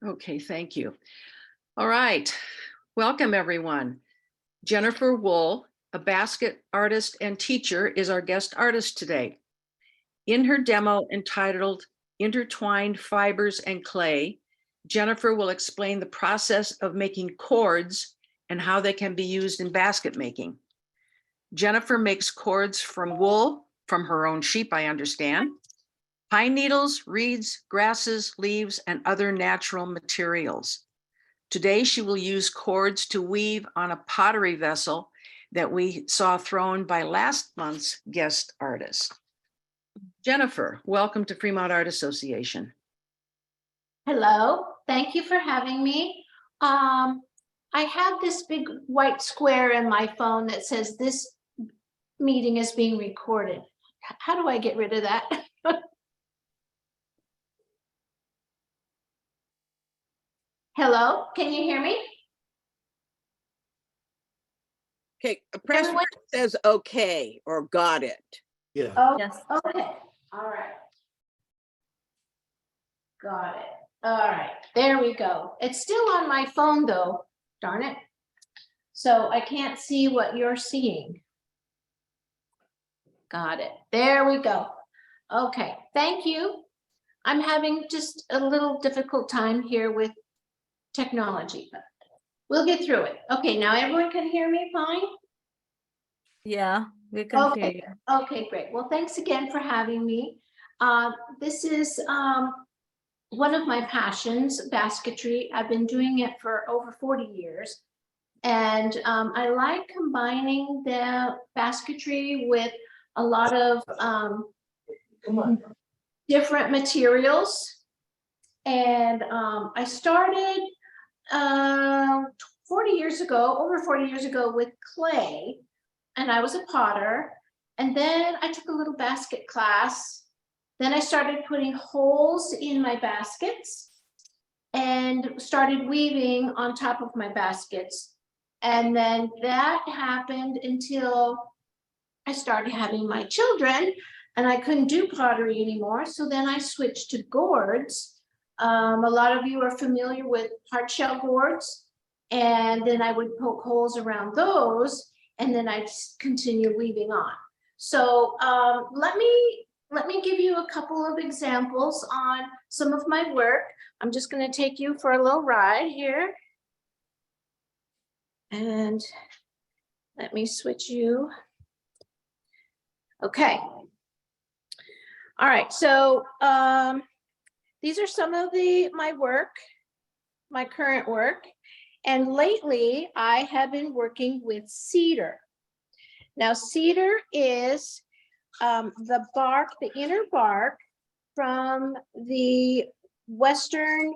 Okay, thank you. All right. Welcome, everyone. Jennifer Wool, a basket artist and teacher, is our guest artist today. In her demo entitled Intertwined Fibers and Clay, Jennifer will explain the process of making cords and how they can be used in basket making. Jennifer makes cords from wool, from her own sheep, I understand, pine needles, reeds, grasses, leaves, and other natural materials. Today, she will use cords to weave on a pottery vessel that we saw thrown by last month's guest artist. Jennifer, welcome to Fremont Art Association. Hello, thank you for having me. I have this big white square in my phone that says this meeting is being recorded. How do I get rid of that? Hello, can you hear me? Okay, press where it says okay or got it. Yeah. Oh, Yes. okay, all right. Got it. All right, there we go. It's still on my phone though, darn it. So I can't see what you're seeing. Got it. There we go. Okay, thank you. I'm having just a little difficult time here with technology, but we'll get through it. Okay, now everyone can hear me fine? Yeah, we can hear Okay, you. okay, great. Well, thanks again for having me. This is one of my passions, basketry. I've been doing it for over 40 years. And I like combining the basketry with a lot of different materials. And I started 40 years ago, over 40 years ago with clay, and I was a potter. And then I took a little basket class. Then I started putting holes in my baskets and started weaving on top of my baskets. And then that happened until I started having my children and I couldn't do pottery anymore. So then I switched to gourds. A lot of you are familiar with hard shell gourds. And then I would poke holes around those and then I'd continue weaving on. So let me give you a couple of examples on some of my work. I'm just going to take you for a little ride here. And let me switch you. Okay. All right, so these are some of my work, my current work. And lately I have been working with cedar. Now cedar is the bark, the inner bark from the western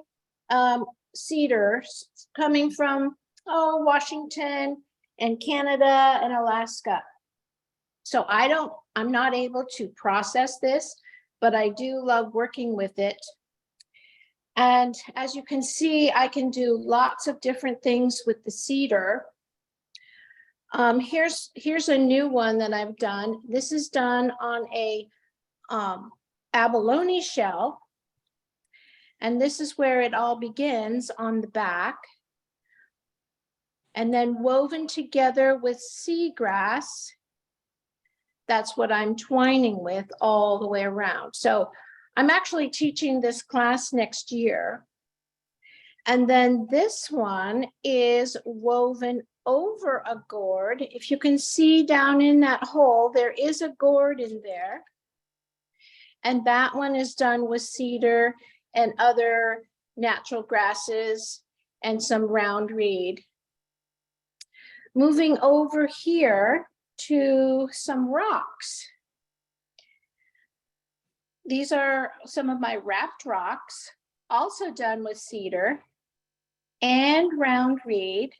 cedars coming from Washington and Canada and Alaska. So I'm not able to process this, but I do love working with it. And as you can see, I can do lots of different things with the cedar. Here's a new one that I've done. This is done on a abalone shell. And this is where it all begins on the back. And then woven together with seagrass. That's what I'm twining with all the way around. So I'm actually teaching this class next year. And then this one is woven over a gourd. If you can see down in that hole, there is a gourd in there. And that one is done with cedar and other natural grasses and some round reed. Moving over here to some rocks. These are some of my wrapped rocks, also done with cedar and round reed.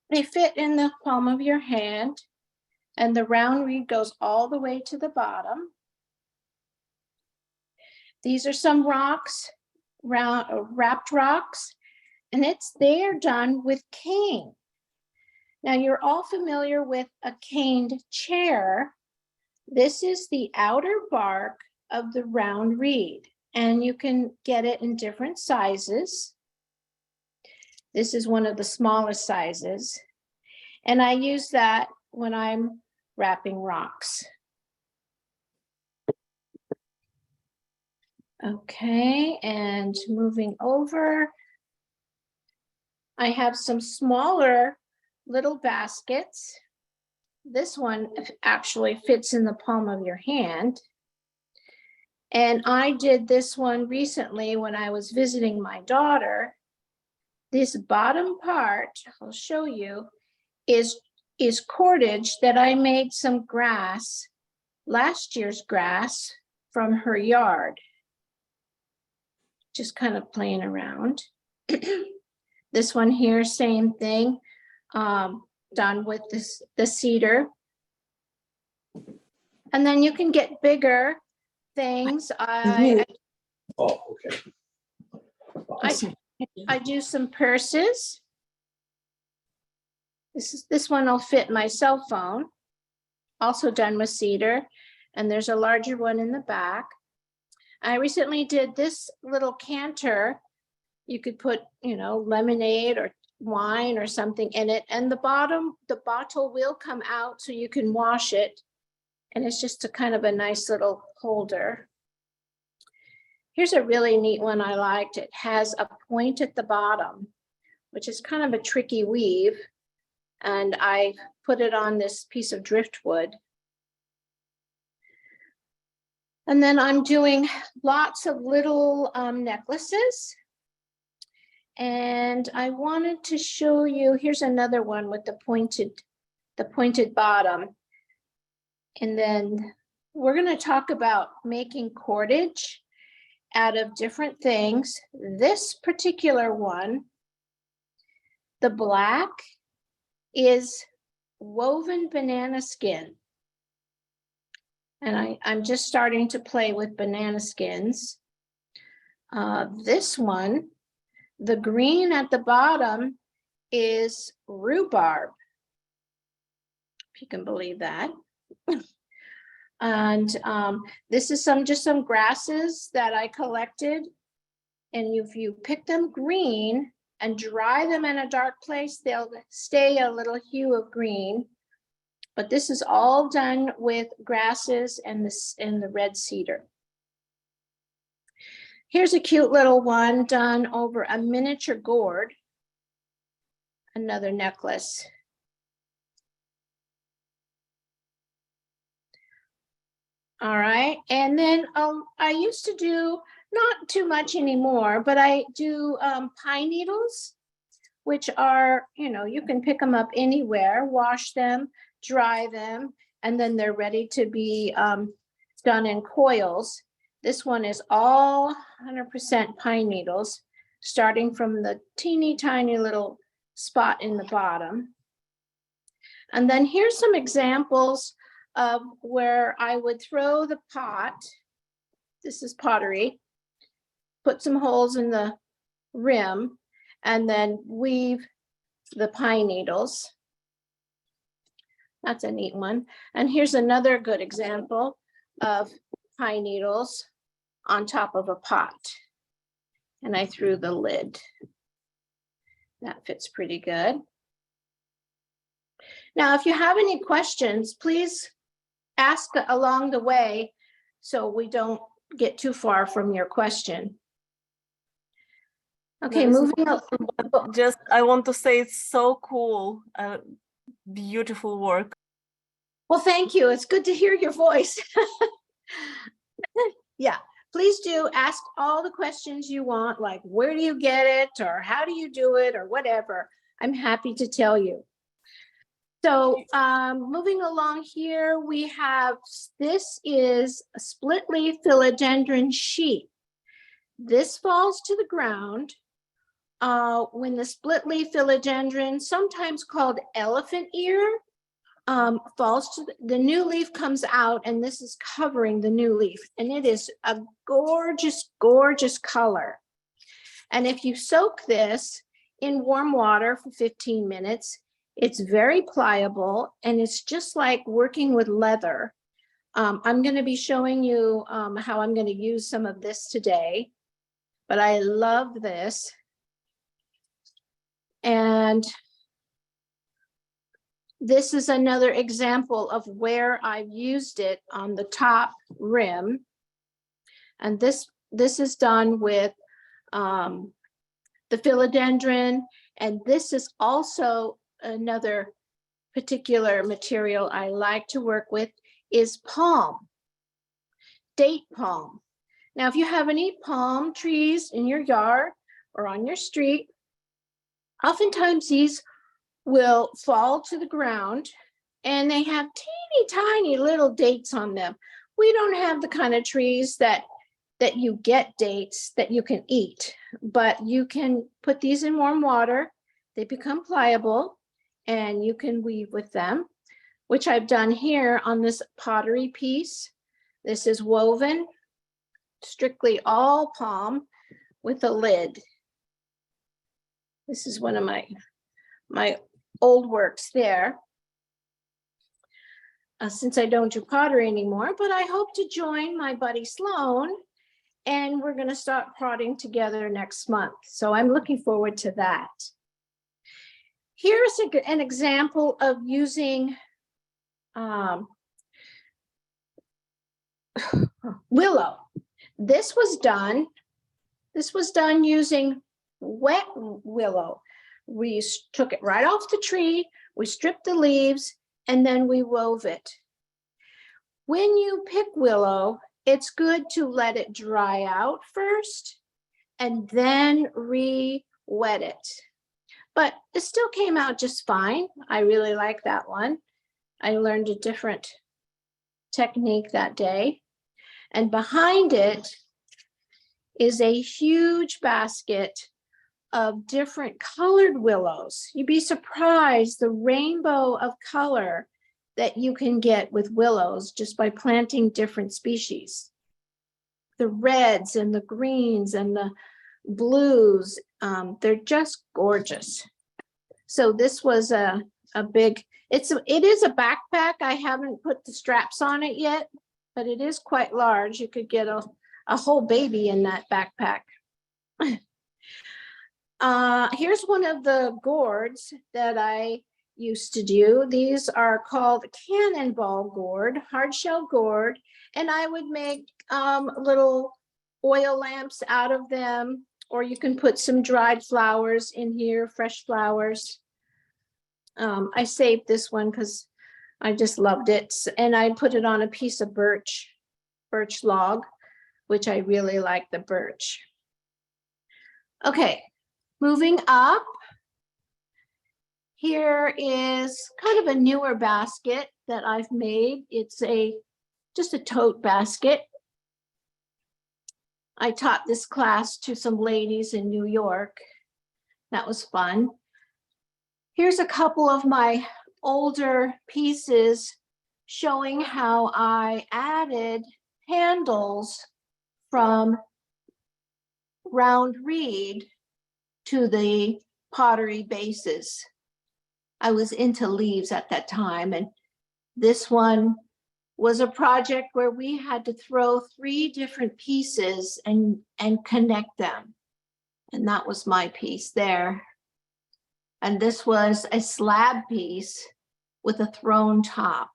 They fit in the palm of your hand, and the round reed goes all the way to the bottom. These are some rocks, wrapped rocks, and they're done with cane. Now you're all familiar with a caned chair. This is the outer bark of the round reed, and you can get it in different sizes. This is one of the smallest sizes. And I use that when I'm wrapping rocks. Okay, and moving over, I have some smaller little baskets. This one actually fits in the palm of your hand. And I did this one recently when I was visiting my daughter. This bottom part, I'll show you, is cordage that I made some grass, last year's grass, from her yard. Just kind of playing around. This one here, same thing, done with the cedar. And then you can get bigger things. I do some purses. This one will fit my cell phone, also done with cedar, and there's a larger one in the back. I recently did this little canter. You could put, lemonade or wine or something in it, and the bottle will come out so you can wash it. And it's just a kind of a nice little holder. Here's a really neat one I liked. It has a point at the bottom, which is kind of a tricky weave. And I put it on this piece of driftwood. And then I'm doing lots of little necklaces. And I wanted to show you, here's another one with the pointed bottom. And then we're going to talk about making cordage out of different things. This particular one, the black, is woven banana skin. And I'm just starting to play with banana skins. This one, the green at the bottom, is rhubarb, if you can believe that. And this is just some grasses that I collected. And if you pick them green and dry them in a dark place, they'll stay a little hue of green. But this is all done with grasses and the red cedar. Here's a cute little one done over a miniature gourd. Another necklace. All right, and then I used to do, not too much anymore, but I do pine needles, which are, you can pick them up anywhere, wash them, dry them, and then they're ready to be done in coils. This one is all 100% pine needles, starting from the teeny tiny little spot in the bottom. And then here's some examples of where I would throw the pot. This is pottery. Put some holes in the rim and then weave the pine needles. That's a neat one. And here's another good example of pine needles on top of a pot. And I threw the lid. That fits pretty good. Now, if you have any questions, please ask along the way so we don't get too far from your question. Okay, moving on. Just, I want to say it's so cool. Beautiful work. Well, thank you. It's good to hear your voice. Yeah, please do ask all the questions you want, like where do you get it, or how do you do it, or whatever. I'm happy to tell you. So moving along here, we have, this is a split leaf philodendron sheet. This falls to the ground when the split leaf philodendron, sometimes called elephant ear, falls to the new leaf comes out, and this is covering the new leaf, and it is a gorgeous, gorgeous color. And if you soak this in warm water for 15 minutes, it's very pliable, and it's just like working with leather. I'm going to be showing you how I'm going to use some of this today, but I love this. And this is another example of where I've used it on the top rim. And this is done with the philodendron. And this is also another particular material I like to work with is palm, date palm. Now, if you have any palm trees in your yard or on your street, oftentimes these will fall to the ground and they have teeny tiny little dates on them. We don't have the kind of trees that you get dates that you can eat, but you can put these in warm water. They become pliable and you can weave with them, which I've done here on this pottery piece. This is woven strictly all palm with a lid. This is one of my old works there. Since I don't do pottery anymore, but I hope to join my buddy Sloan, and we're going to start potting together next month. So I'm looking forward to that. Here's an example of using willow. This was done using wet willow. We took it right off the tree, we stripped the leaves, and then we wove it. When you pick willow, it's good to let it dry out first and then re-wet it. But it still came out just fine. I really like that one. I learned a different technique that day. And behind it is a huge basket of different colored willows. You'd be surprised the rainbow of color that you can get with willows just by planting different species. The reds and the greens and the blues, they're just gorgeous. So this was a big, it is a backpack. I haven't put the straps on it yet, but it is quite large. You could get a whole baby in that backpack. Here's one of the gourds that I used to do. These are called cannonball gourd, hard shell gourd, and I would make little oil lamps out of them, or you can put some dried flowers in here, fresh flowers. I saved this one because I just loved it, and I put it on a piece of birch log, which I really like the birch. Okay, moving up. Here is kind of a newer basket that I've made. It's just a tote basket. I taught this class to some ladies in New York. That was fun. Here's a couple of my older pieces showing how I added handles from round reed to the pottery bases. I was into leaves at that time, and this one was a project where we had to throw 3 different pieces and connect them. And that was my piece there. And this was a slab piece with a thrown top.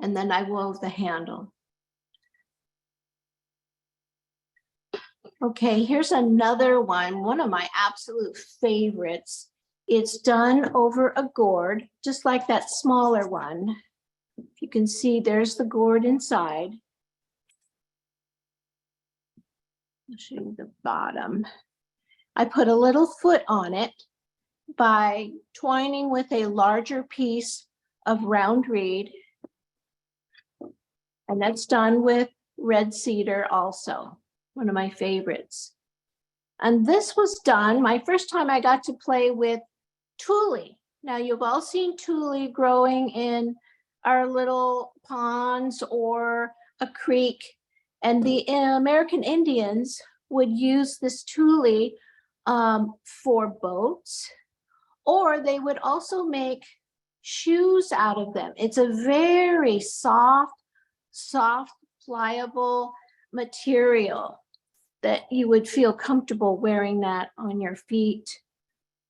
And then I wove the handle. Okay, here's another one of my absolute favorites. It's done over a gourd, just like that smaller one. If you can see, there's the gourd inside. I'll show you the bottom. I put a little foot on it by twining with a larger piece of round reed. And that's done with red cedar also, one of my favorites. And this was done, my first time I got to play with tule. Now you've all seen tule growing in our little ponds or a creek. And the American Indians would use this tule for boats, or they would also make shoes out of them. It's a very soft, soft, pliable material that you would feel comfortable wearing that on your feet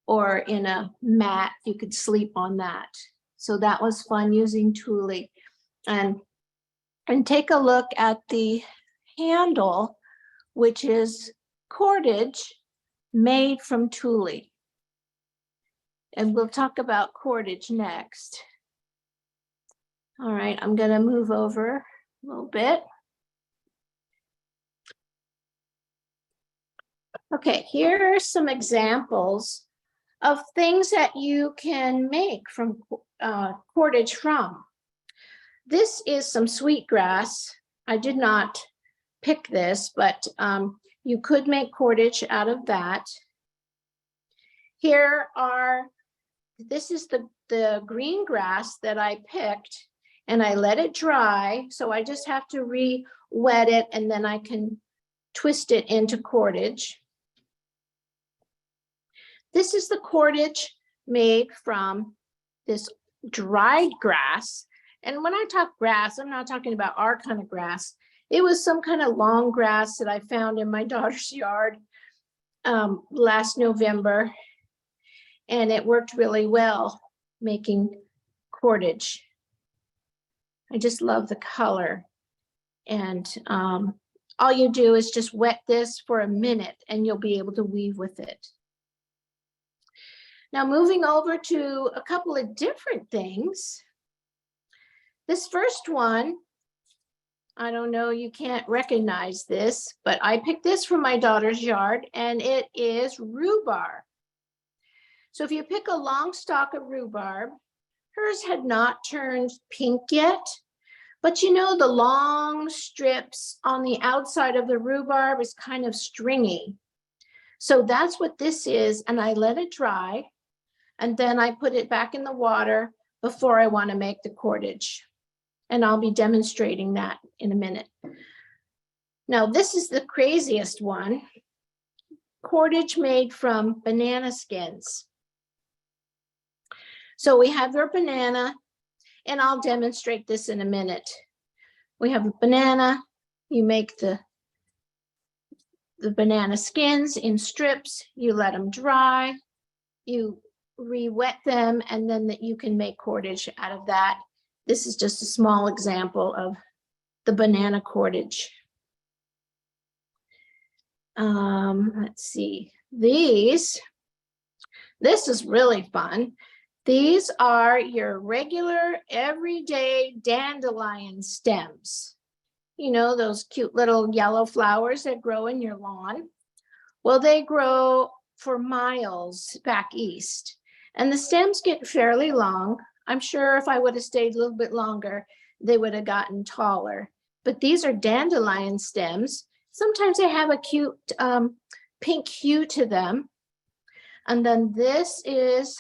or in a mat. You could sleep on that. So that was fun using Thule. And take a look at the handle, which is cordage made from Thule. And we'll talk about cordage next. All right, I'm gonna move over a little bit. Okay, here are some examples of things that you can make from cordage from. This is some sweetgrass. I did not pick this, but you could make cordage out of that. This is the green grass that I picked, and I let it dry. So I just have to re-wet it, and then I can twist it into cordage. This is the cordage made from this dried grass. And when I talk grass, I'm not talking about our kind of grass. It was some kind of long grass that I found in my daughter's yard last November. And it worked really well making cordage. I just love the color. And all you do is just wet this for a minute and you'll be able to weave with it. Now moving over to a couple of different things. This first one, I don't know, you can't recognize this, but I picked this from my daughter's yard and it is rhubarb. So if you pick a long stalk of rhubarb, hers had not turned pink yet, but you know the long strips on the outside of the rhubarb is kind of stringy. So that's what this is, and I let it dry, and then I put it back in the water before I want to make the cordage. And I'll be demonstrating that in a minute. Now this is the craziest one, cordage made from banana skins. So we have our banana, and I'll demonstrate this in a minute. We have a banana, you make the banana skins in strips, you let them dry, you re-wet them, and then you can make cordage out of that. This is just a small example of the banana cordage. Let's see, this is really fun. These are your regular everyday dandelion stems. You know, those cute little yellow flowers that grow in your lawn. Well, they grow for miles back east, and the stems get fairly long. I'm sure if I would have stayed a little bit longer, they would have gotten taller. But these are dandelion stems. Sometimes they have a cute pink hue to them. And then this is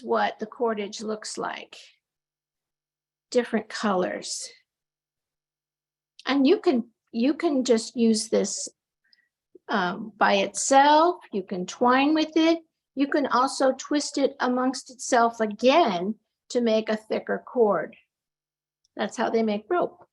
what the cordage looks like. Different colors. And you can just use this by itself. You can twine with it. You can also twist it amongst itself again to make a thicker cord. That's how they make rope.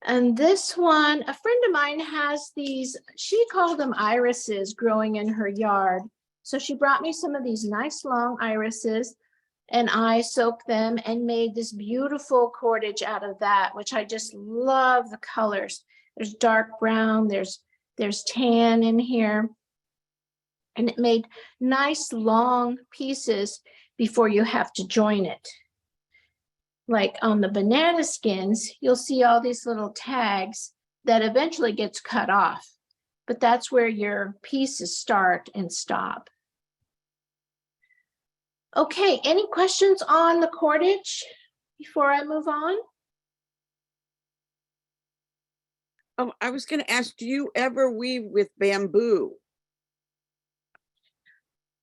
And this one, a friend of mine has these, she called them irises growing in her yard. So she brought me some of these nice long irises, and I soaked them and made this beautiful cordage out of that, which I just love the colors. There's dark brown, there's tan in here. And it made nice long pieces before you have to join it. Like on the banana skins, you'll see all these little tags that eventually gets cut off, but that's where your pieces start and stop. Okay, any questions on the cordage before I move on? I was going to ask, do you ever weave with bamboo?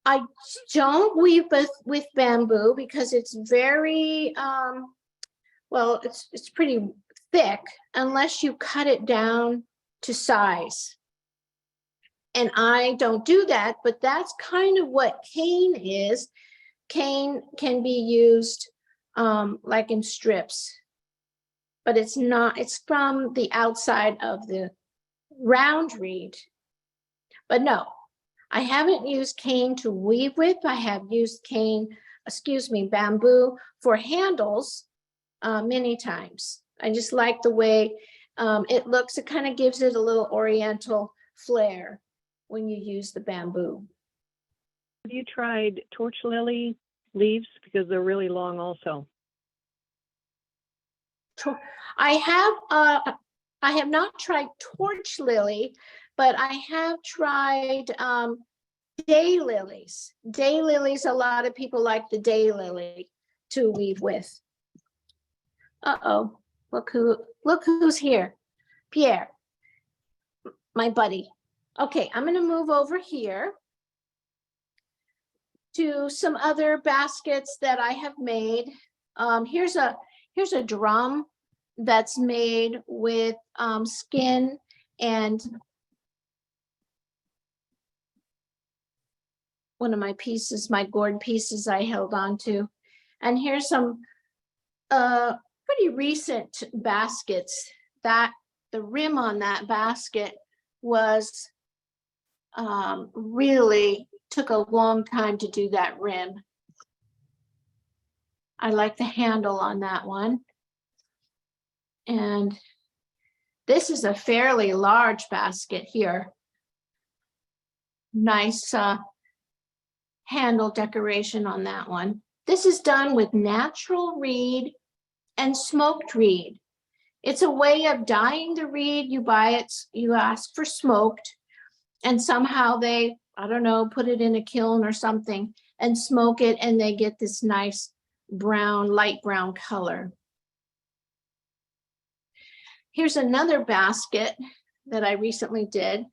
I don't weave with bamboo because it's very, well, it's pretty thick unless you cut it down to size. And I don't do that, but that's kind of what cane is. Cane can be used like in strips. But it's not, it's from the outside of the round reed. But no, I haven't used cane to weave with. I have used bamboo for handles many times. I just like the way it looks. It kind of gives it a little oriental flair when you use the bamboo. Have you tried torch lily leaves? Because they're really long also. I have not tried torch lily, but I have tried day lilies. Day lilies, a lot of people like the day lily to weave with. Uh-oh, look who's here. Pierre, my buddy. Okay, I'm gonna move over here to some other baskets that I have made. Here's a drum that's made with skin and one of my pieces, my gourd pieces I held on to. And here's some pretty recent baskets that the rim on that basket was really took a long time to do that rim. I like the handle on that one. And this is a fairly large basket here. Nice handle decoration on that one. This is done with natural reed and smoked reed. It's a way of dyeing the reed. You buy it, you ask for smoked, and somehow they, I don't know, put it in a kiln or something and smoke it, and they get this nice brown, light brown color. Here's another basket that I recently did,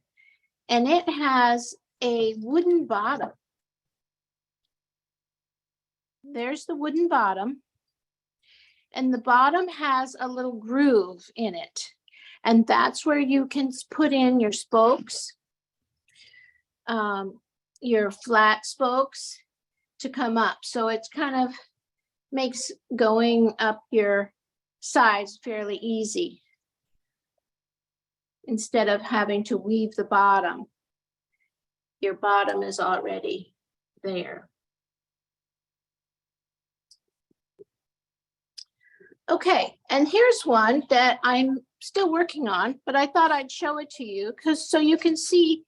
and it has a wooden bottom. There's the wooden bottom, and the bottom has a little groove in it, and that's where you can put in your spokes, your flat spokes to come up. So it's kind of makes going up your sides fairly easy instead of having to weave the bottom. Your bottom is already there. Okay, and here's one that I'm still working on, but I thought I'd show it to you because so you can see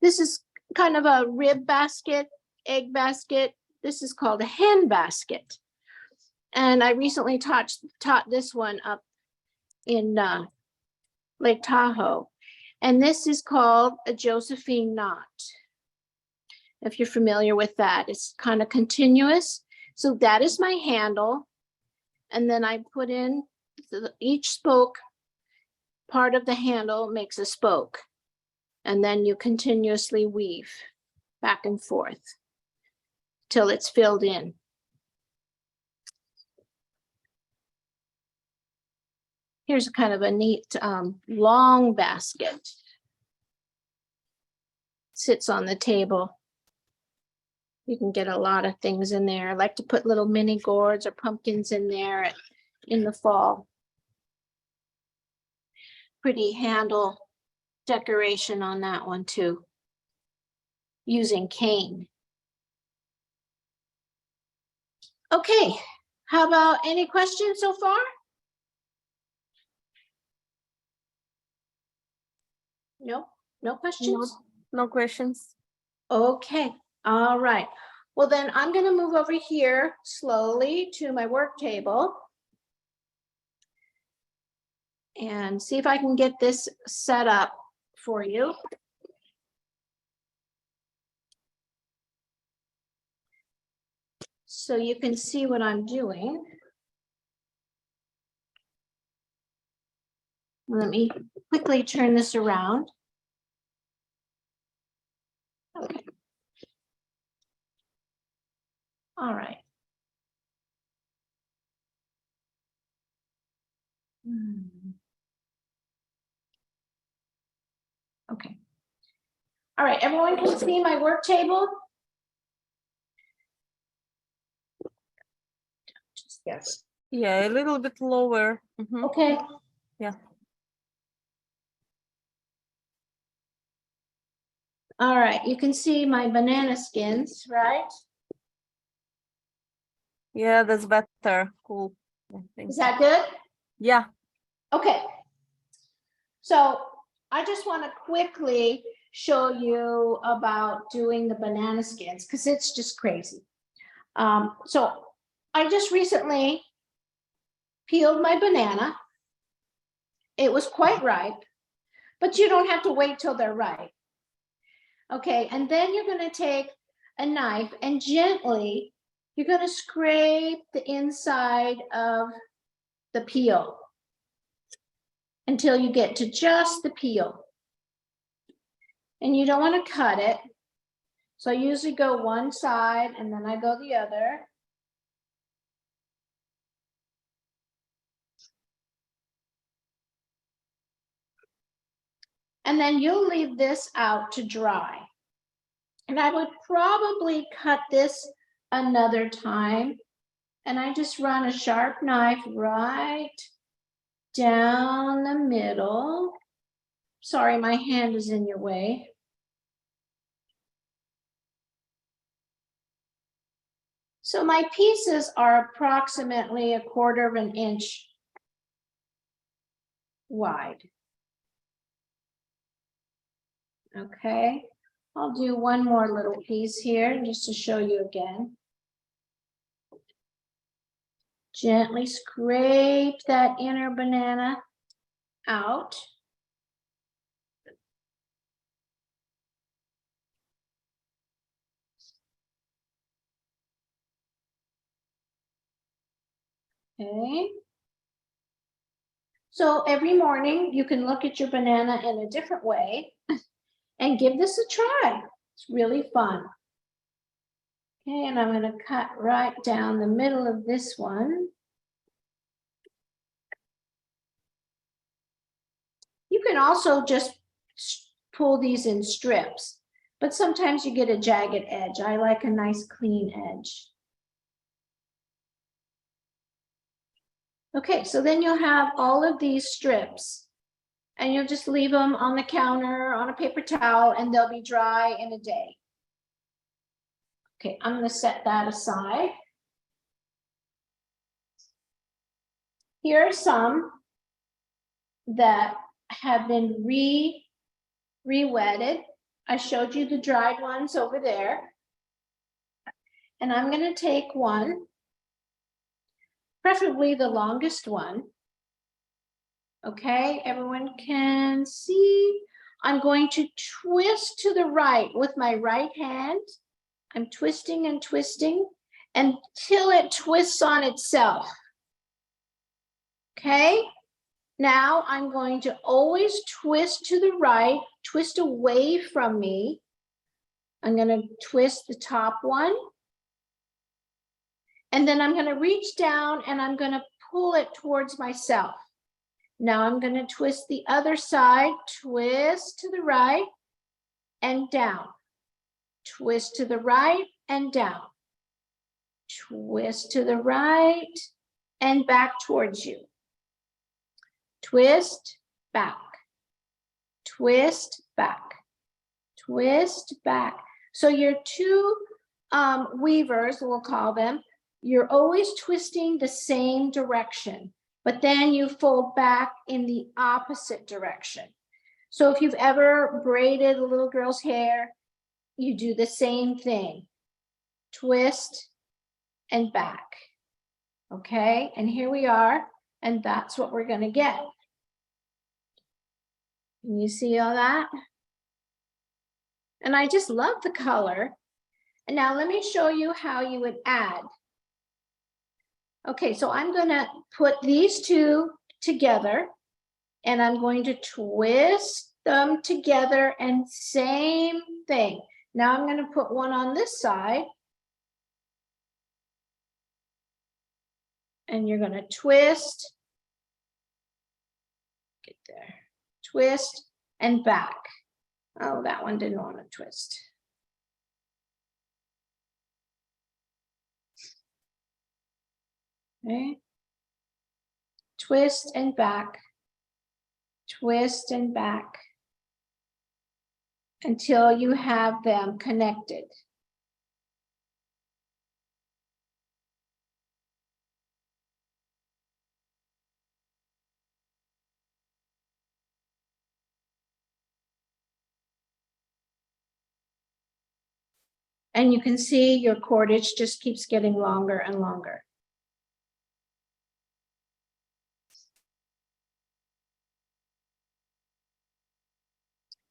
this is kind of a rib basket, egg basket. This is called a hen basket. And I recently taught this one up in Lake Tahoe. And this is called a Josephine knot. If you're familiar with that, it's kind of continuous. So that is my handle. And then I put in each spoke, part of the handle makes a spoke. And then you continuously weave back and forth till it's filled in. Here's kind of a neat long basket. Sits on the table. You can get a lot of things in there. I like to put little mini gourds or pumpkins in there in the fall. Pretty handle decoration on that one too, using cane. Okay, how about any questions so far? No, no questions? No questions. Okay, all right. Well, then I'm going to move over here slowly to my work table and see if I can get this set up for you. So you can see what I'm doing. Let me quickly turn this around. Okay. All right. Okay. All right, everyone can see my work table? Just Yes. Yeah, a little bit lower. Mhm. Okay. Yeah. All right, you can see my banana skins, right? Yeah, that's better. Cool. I think. Is that good? Yeah. Okay. So I just want to quickly show you about doing the banana skins because it's just crazy. So I just recently peeled my banana. It was quite ripe, but you don't have to wait till they're ripe. Okay, and then you're going to take a knife and gently, you're going to scrape the inside of the peel until you get to just the peel. And you don't want to cut it. So I usually go one side and then I go the other. And then you'll leave this out to dry. And I would probably cut this another time. And I just run a sharp knife right down the middle. Sorry, my hand is in your way. So my pieces are approximately 1/4 of an inch wide. Okay, I'll do one more little piece here just to show you again. Gently scrape that inner banana out. Okay. So every morning you can look at your banana in a different way and give this a try. It's really fun. Okay, and I'm going to cut right down the middle of this one. You can also just pull these in strips, but sometimes you get a jagged edge. I like a nice clean edge. Okay, so then you'll have all of these strips and you'll just leave them on the counter on a paper towel and they'll be dry in a day. Okay, I'm going to set that aside. Here are some that have been re-wetted. I showed you the dried ones over there. And I'm going to take one, preferably the longest one. Okay, everyone can see. I'm going to twist to the right with my right hand. I'm twisting and twisting until it twists on itself. Okay, now I'm going to always twist to the right, twist away from me. I'm going to twist the top one. And then I'm going to reach down and I'm going to pull it towards myself. Now I'm going to twist the other side, twist to the right and down. Twist to the right and down. Twist to the right and back towards you. Twist, back. Twist, back. Twist, back. So your two weavers, we'll call them, you're always twisting the same direction, but then you fold back in the opposite direction. So if you've ever braided a little girl's hair, you do the same thing. Twist and back. Okay, and here we are, and that's what we're going to get. Can you see all that? And I just love the color. And now let me show you how you would add. Okay, so I'm going to put these two together and I'm going to twist them together and same thing. Now I'm going to put one on this side. And you're going to twist. Get there. Twist and back. Oh, that one didn't want to twist. Okay. Twist and back. Twist and back. Until you have them connected. And you can see your cordage just keeps getting longer and longer.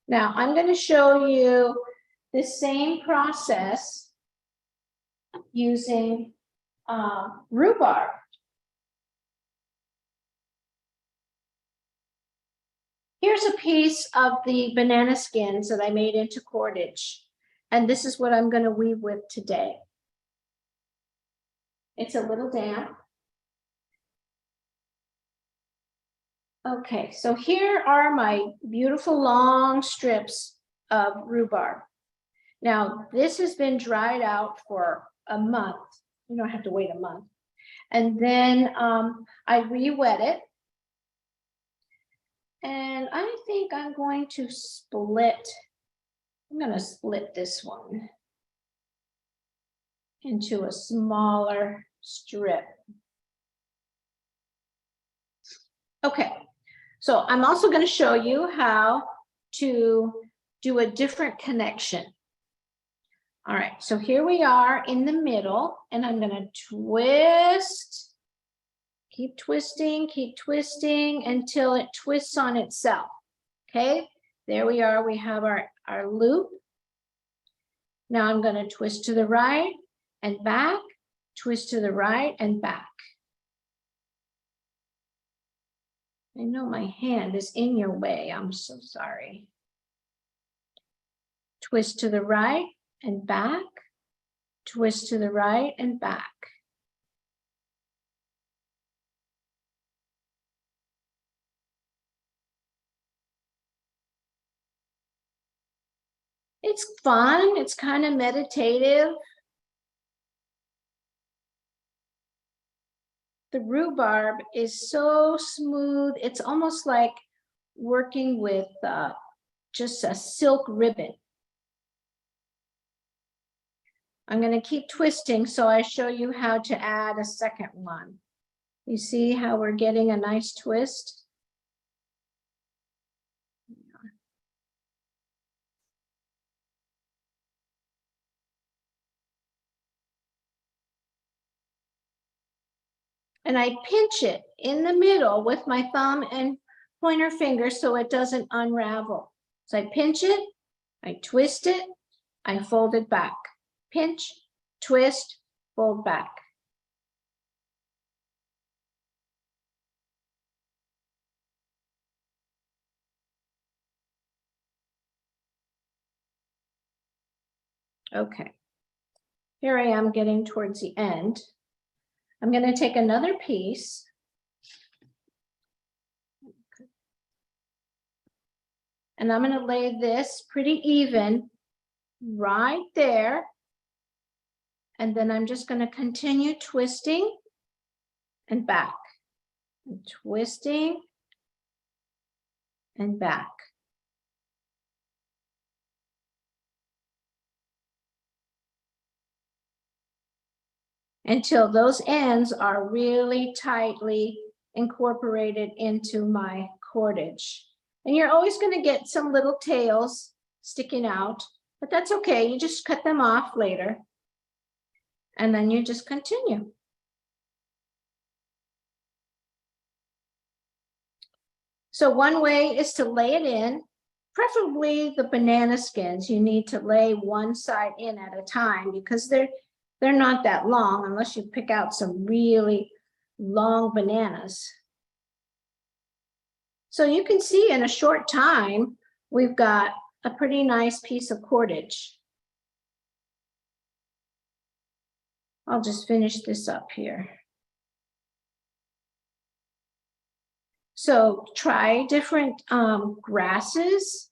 Now I'm going to show you the same process using rhubarb. Here's a piece of the banana skins that I made into cordage. And this is what I'm going to weave with today. It's a little damp. Okay, so here are my beautiful long strips of rhubarb. Now, this has been dried out for a month. You don't have to wait a month. And then I re-wet it. And I think I'm going to split. I'm going to split this one into a smaller strip. Okay, so I'm also going to show you how to do a different connection. All right, so here we are in the middle, and I'm going to twist, keep twisting until it twists on itself. Okay, there we are. We have our loop. Now I'm going to twist to the right and back, twist to the right and back. I know my hand is in your way. I'm so sorry. Twist to the right and back, twist to the right and back. It's fun. It's kind of meditative. The rhubarb is so smooth. It's almost like working with just a silk ribbon. I'm going to keep twisting so I show you how to add a second one. You see how we're getting a nice twist? And I pinch it in the middle with my thumb and pointer finger so it doesn't unravel. So I pinch it, I twist it, I fold it back. Pinch, twist, fold back. Okay, here I am getting towards the end. I'm going to take another piece. And I'm going to lay this pretty even right there. And then I'm just going to continue twisting and back, and twisting and back. Until those ends are really tightly incorporated into my cordage. And you're always going to get some little tails sticking out, but that's okay. You just cut them off later. And then you just continue. So one way is to lay it in, preferably the banana skins. You need to lay one side in at a time because they're not that long unless you pick out some really long bananas. So you can see in a short time, we've got a pretty nice piece of cordage. I'll just finish this up here. So try different grasses.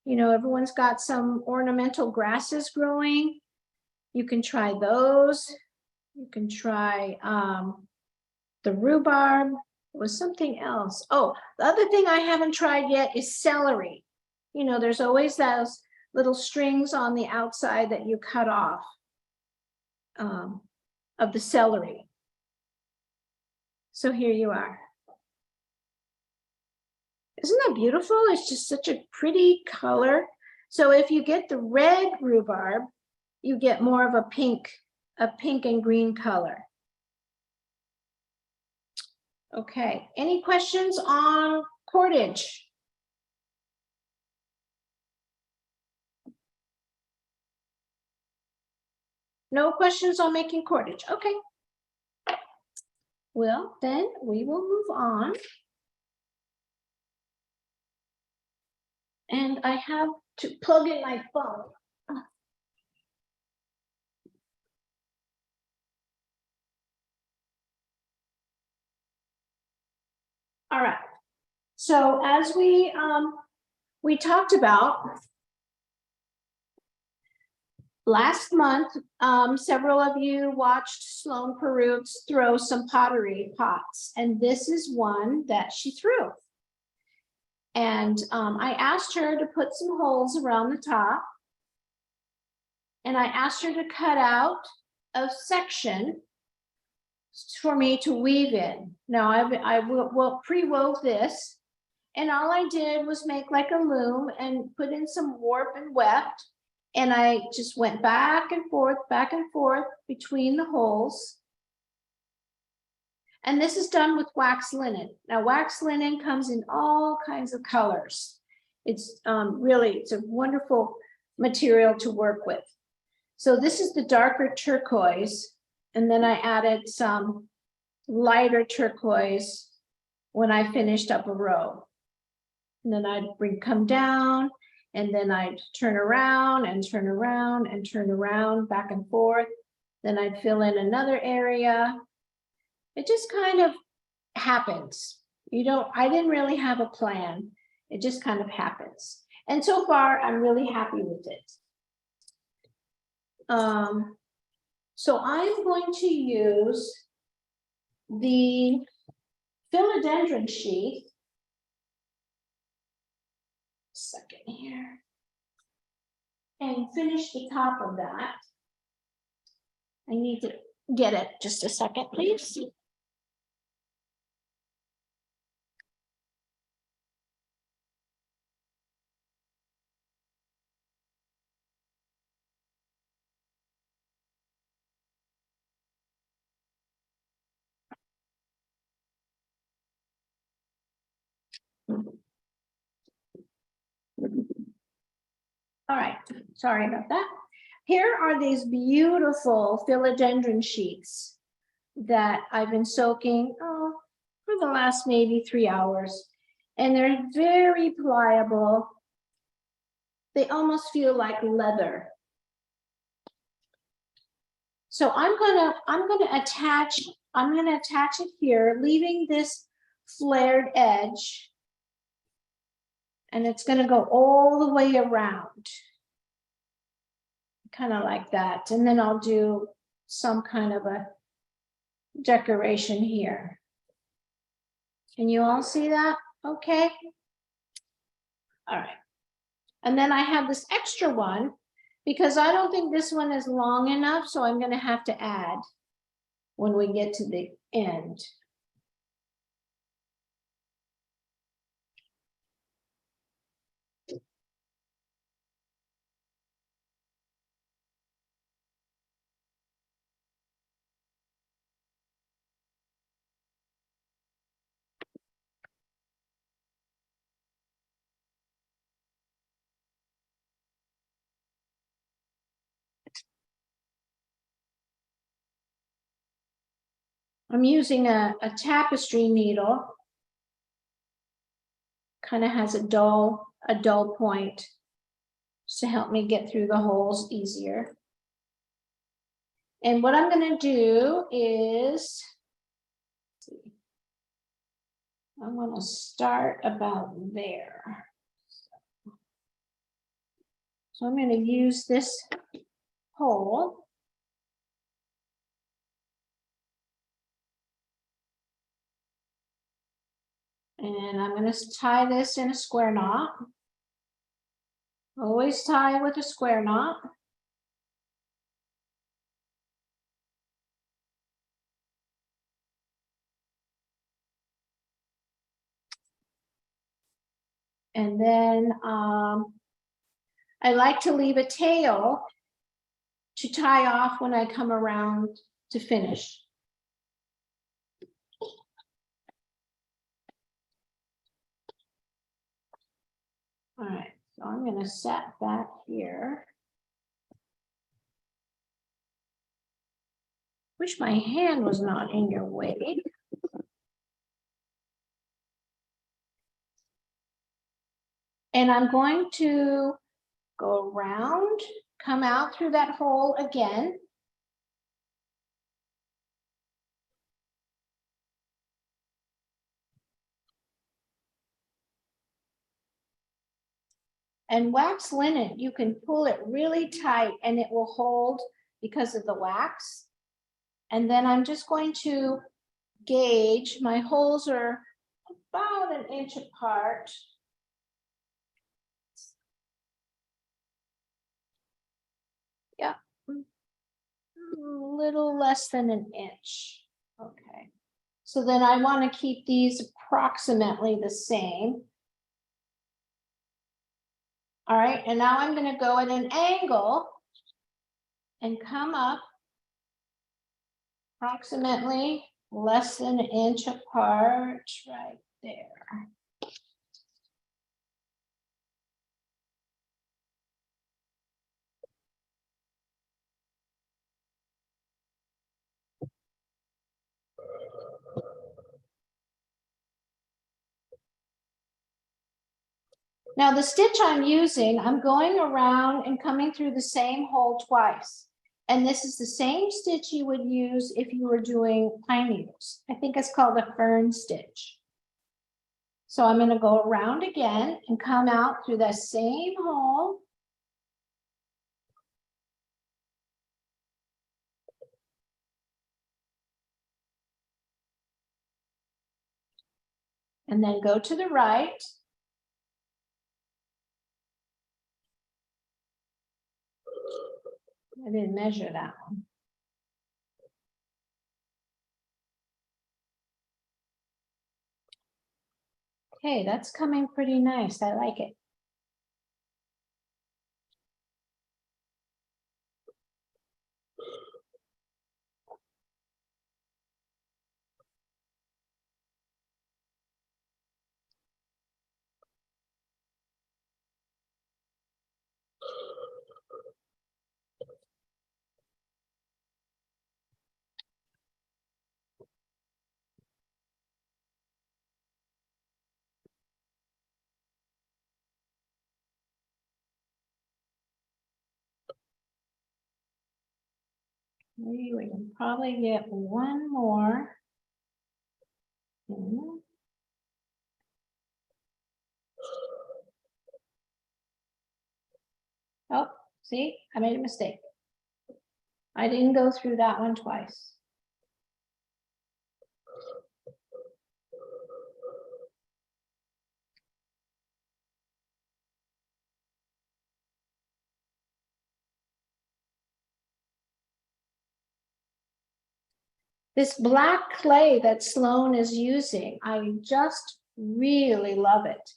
You know, everyone's got some ornamental grasses growing. You can try those. You can try the rhubarb, was something else. Oh, the other thing I haven't tried yet is celery. You know, there's always those little strings on the outside that you cut off of the celery. So here you are. Isn't that beautiful? It's just such a pretty color. So if you get the red rhubarb, you get more of a pink and green color. Okay, any questions on cordage? No questions on making cordage, okay. Well, then we will move on. And I have to plug in my phone. All right, so as we talked about last month, several of you watched Sloan Perutz throw some pottery pots, and this is one that she threw. And I asked her to put some holes around the top, and I asked her to cut out a section for me to weave in. Now I will pre-wove this, and all I did was make like a loom and put in some warp and weft, and I just went back and forth between the holes. And this is done with wax linen. Now wax linen comes in all kinds of colors. It's really, it's a wonderful material to work with. So this is the darker turquoise, and then I added some lighter turquoise when I finished up a row. And then I'd come down, and then I'd turn around and turn around and turn around back and forth. Then I'd fill in another area. It just kind of happens. I didn't really have a plan. It just kind of happens. And so far, I'm really happy with it. So I'm going to use the philodendron sheath. Second here. And finish the top of that. I need to get it just a second, please. All right, sorry about that. Here are these beautiful philodendron sheets that I've been soaking for the last maybe 3 hours. And they're very pliable. They almost feel like leather. So I'm gonna attach it here, leaving this flared edge. And it's gonna go all the way around. Kind of like that. And then I'll do some kind of a decoration here. Can you all see that? Okay. All right. And then I have this extra one because I don't think this one is long enough. So I'm going to have to add when we get to the end. I'm using a tapestry needle. Kind of has a dull point to help me get through the holes easier. And what I'm going to do is, I'm going to start about there. So I'm going to use this hole. And I'm going to tie this in a square knot. Always tie with a square knot. And then I like to leave a tail to tie off when I come around to finish. All right, so I'm going to set that here. Wish my hand was not in your way. And I'm going to go around, come out through that hole again. And wax linen, you can pull it really tight and it will hold because of the wax. And then I'm just going to gauge, my holes are about an inch apart. Yeah, a little less than an inch. Okay, so then I want to keep these approximately the same. All right, and now I'm going to go at an angle and come up approximately less than an inch apart right there. Now the stitch I'm using, I'm going around and coming through the same hole twice. And this is the same stitch you would use if you were doing pine needles. I think it's called a fern stitch. So I'm going to go around again and come out through that same hole. And then go to the right. I didn't measure that one. Okay, that's coming pretty nice. I like it. Maybe we can probably get one more. Oh, see, I made a mistake. I didn't go through that one twice. This black clay that Sloan is using, I just really love it.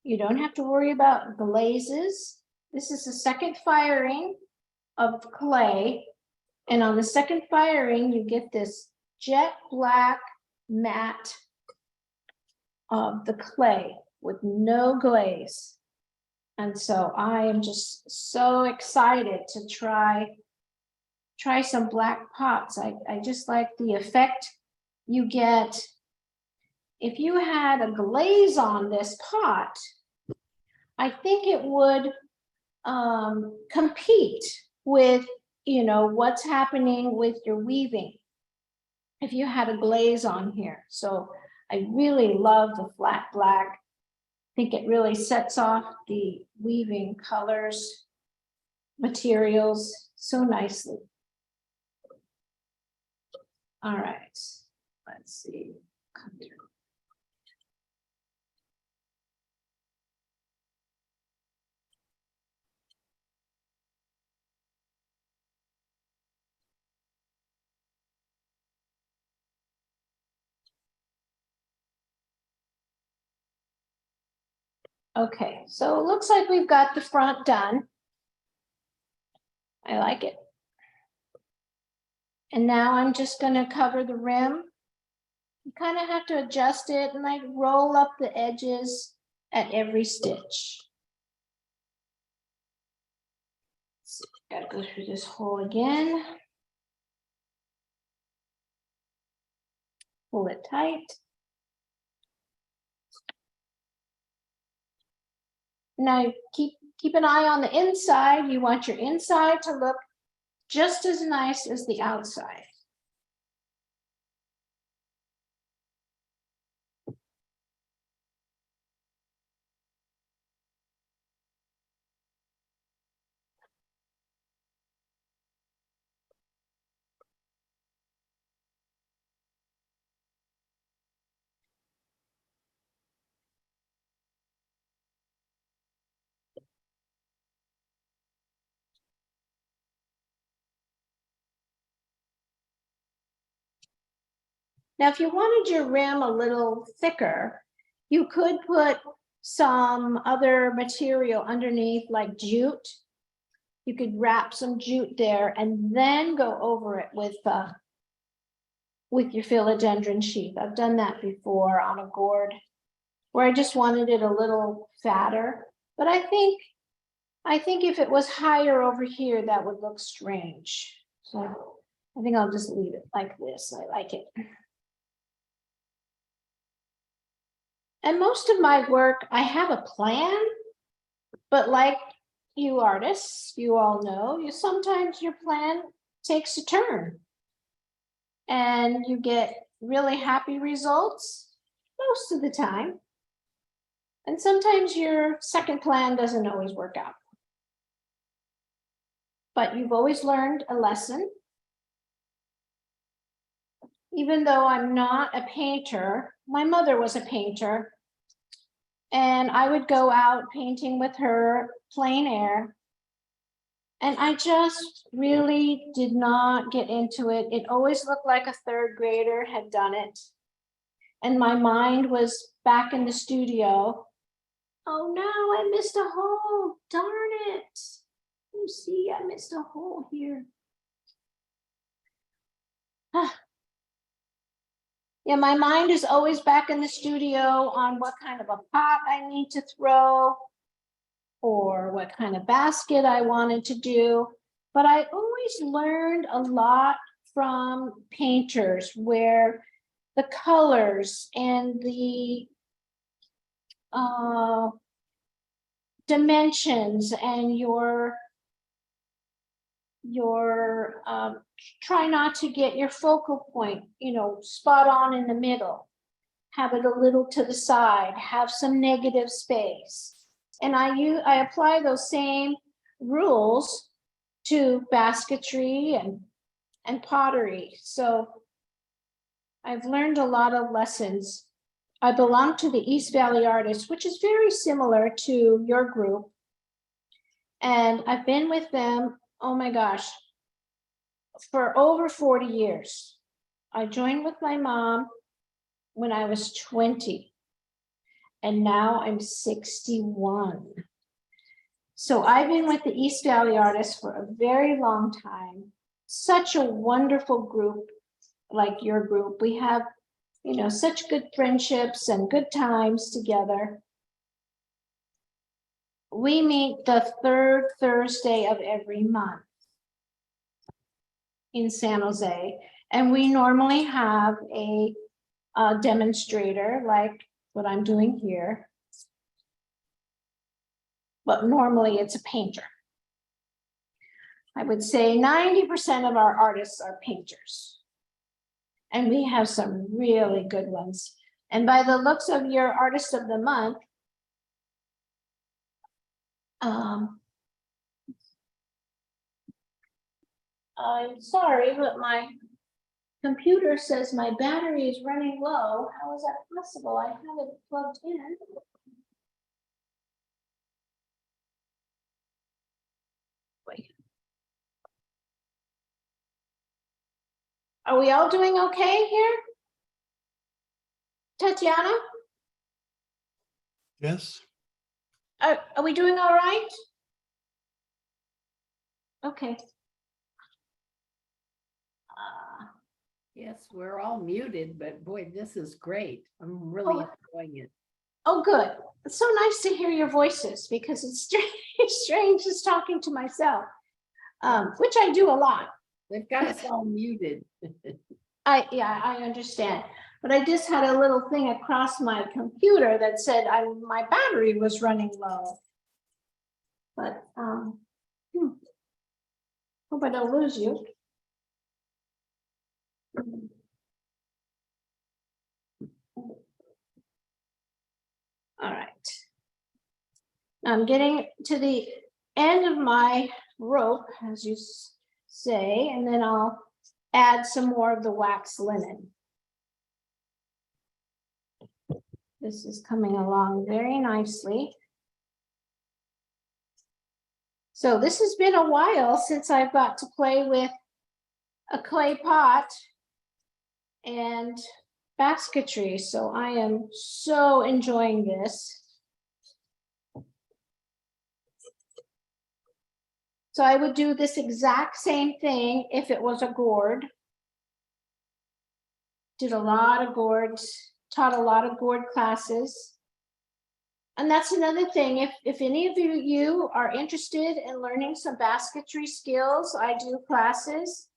You don't have to worry about glazes. This is the second firing of clay. And on the second firing, you get this jet black matte of the clay with no glaze. And so I am just so excited to try some black pots. I just like the effect you get. If you had a glaze on this pot, I think it would compete with, you know, what's happening with your weaving if you had a glaze on here. So I really love the flat black. I think it really sets off the weaving colors, materials so nicely. All right, let's see. Okay, so it looks like we've got the front done. I like it. And now I'm just gonna cover the rim. You kind of have to adjust it and like roll up the edges at every stitch. So, gotta go through this hole again. Pull it tight. Now keep an eye on the inside. You want your inside to look just as nice as the outside. Now, if you wanted your rim a little thicker, you could put some other material underneath, like jute. You could wrap some jute there and then go over it with your philodendron sheath. I've done that before on a gourd where I just wanted it a little fatter. But I think if it was higher over here, that would look strange. So I think I'll just leave it like this. I like it. And most of my work, I have a plan, but like you artists, you all know, sometimes your plan takes a turn and you get really happy results most of the time. And sometimes your second plan doesn't always work out. But you've always learned a lesson. Even though I'm not a painter, my mother was a painter. And I would go out painting with her plein air. And I just really did not get into it. It always looked like a third grader had done it. And my mind was back in the studio. Oh no, I missed a hole, darn it. You see, I missed a hole here. Yeah, my mind is always back in the studio on what kind of a pot I need to throw or what kind of basket I wanted to do. But I always learned a lot from painters where the colors and the dimensions and your try not to get your focal point, spot on in the middle. Have it a little to the side, have some negative space. And I apply those same rules to basketry and pottery. So I've learned a lot of lessons. I belong to the East Valley Artists, which is very similar to your group. And I've been with them, oh my gosh, for over 40 years. I joined with my mom when I was 20, and now I'm 61. So I've been with the East Valley Artists for a very long time. Such a wonderful group, like your group. We have, such good friendships and good times together. We meet the third Thursday of every month in San Jose, and we normally have a demonstrator like what I'm doing here. But normally it's a painter. I would say 90% of our artists are painters. And we have some really good ones. And by the looks of your Artist of the Month, I'm sorry, but my computer says my battery is running low. How is that possible? I have it plugged in. Wait. Are we all doing okay here? Tatiana? Yes. Are we doing all right? Okay. Yes, we're all muted, but boy, this is great. I'm really enjoying it. Oh, good. It's so nice to hear your voices because it's strange, strange just talking to myself, which I do a lot. They've got us all muted. Yeah, I understand. But I just had a little thing across my computer that said my battery was running low. But hope I don't lose you. All right. I'm getting to the end of my rope, as you say, and then I'll add some more of the wax linen. This is coming along very nicely. So this has been a while since I've got to play with a clay pot and basketry, so I am so enjoying this. So I would do this exact same thing if it was a gourd. Did a lot of gourds, taught a lot of gourd classes. And that's another thing, if any of you are interested in learning some basketry skills, I do classes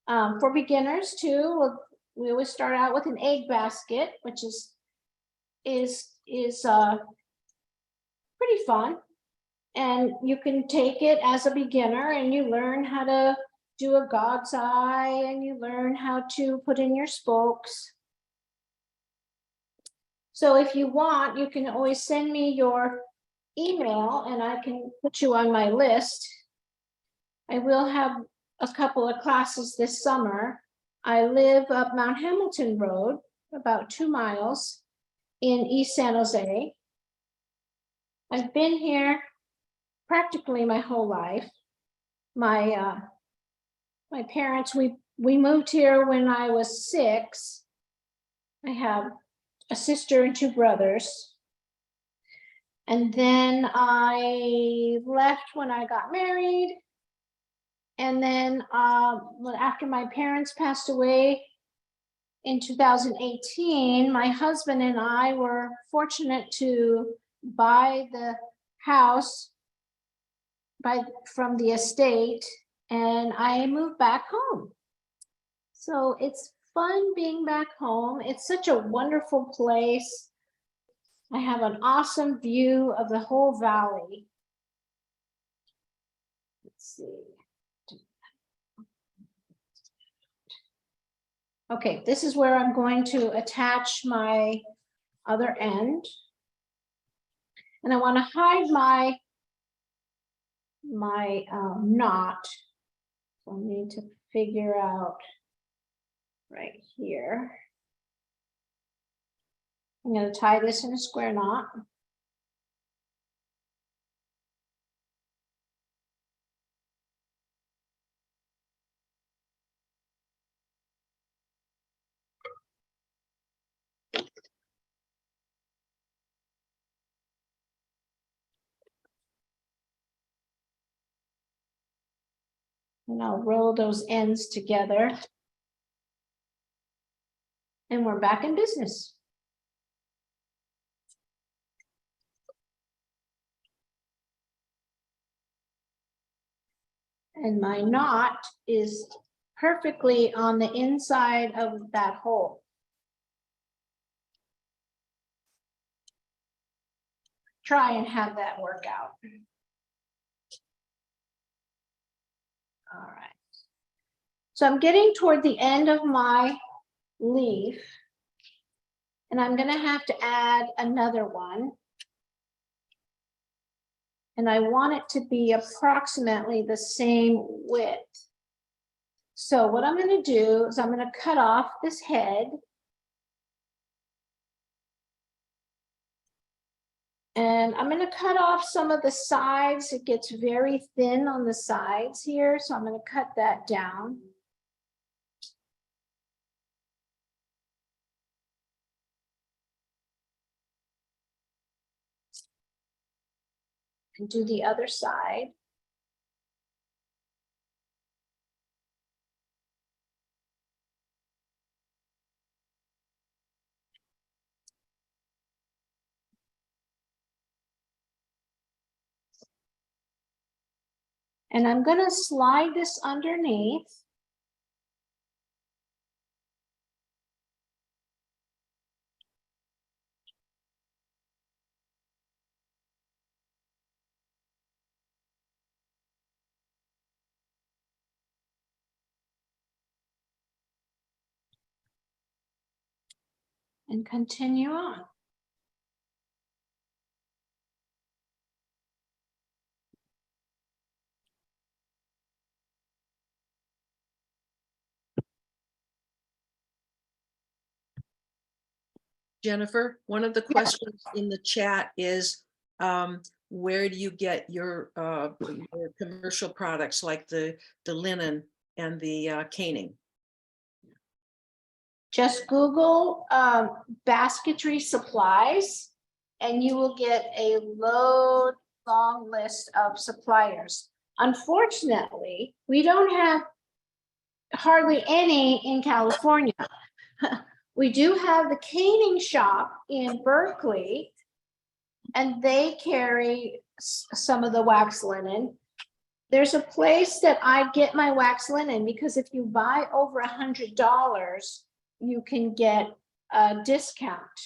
for beginners too. We always start out with an egg basket, which is pretty fun. And you can take it as a beginner and you learn how to do a God's eye and you learn how to put in your spokes. So if you want, you can always send me your email and I can put you on my list. I will have a couple of classes this summer. I live up Mount Hamilton Road, about 2 miles in East San Jose. I've been here practically my whole life. My parents, we moved here when I was 6. I have a sister and 2 brothers. And then I left when I got married. And then after my parents passed away in 2018, my husband and I were fortunate to buy the house from the estate, and I moved back home. So it's fun being back home. It's such a wonderful place. I have an awesome view of the whole valley. Let's see. Okay, this is where I'm going to attach my other end. And I want to hide my knot. So I need to figure out right here. I'm going to tie this in a square knot. And I'll roll those ends together. And we're back in business. And my knot is perfectly on the inside of that hole. Try and have that work out. All right. So I'm getting toward the end of my leaf. And I'm going to have to add another one. And I want it to be approximately the same width. So what I'm going to do is I'm going to cut off this head. And I'm going to cut off some of the sides. It gets very thin on the sides here. So I'm going to cut that down. And do the other side. And I'm gonna slide this underneath. And continue on. Jennifer, one of the questions in the chat is, where do you get your commercial products like the linen and the caning? Just Google basketry supplies and you will get a long list of suppliers. Unfortunately, we don't have hardly any in California. We do have the caning shop in Berkeley and they carry some of the wax linen. There's a place that I get my wax linen because if you buy over $100, you can get a discount.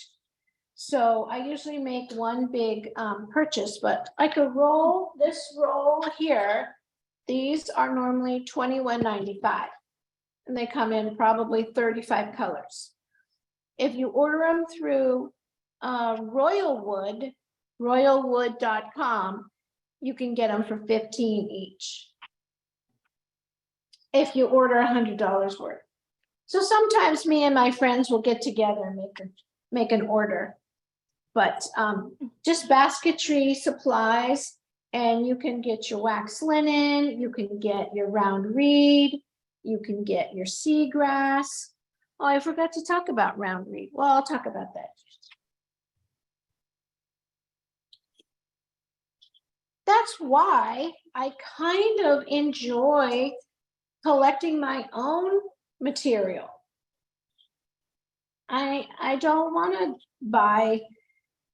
So I usually make one big purchase, but like a roll, this roll here, these are normally $21.95 and they come in probably 35 colors. If you order them through royalwood.com, you can get them for $15 each. If you order $100 worth. So sometimes me and my friends will get together and make an order. But just basketry supplies, and you can get your wax linen, you can get your round reed, you can get your seagrass. Oh, I forgot to talk about round reed. Well, I'll talk about that. That's why I kind of enjoy collecting my own material. I don't want to buy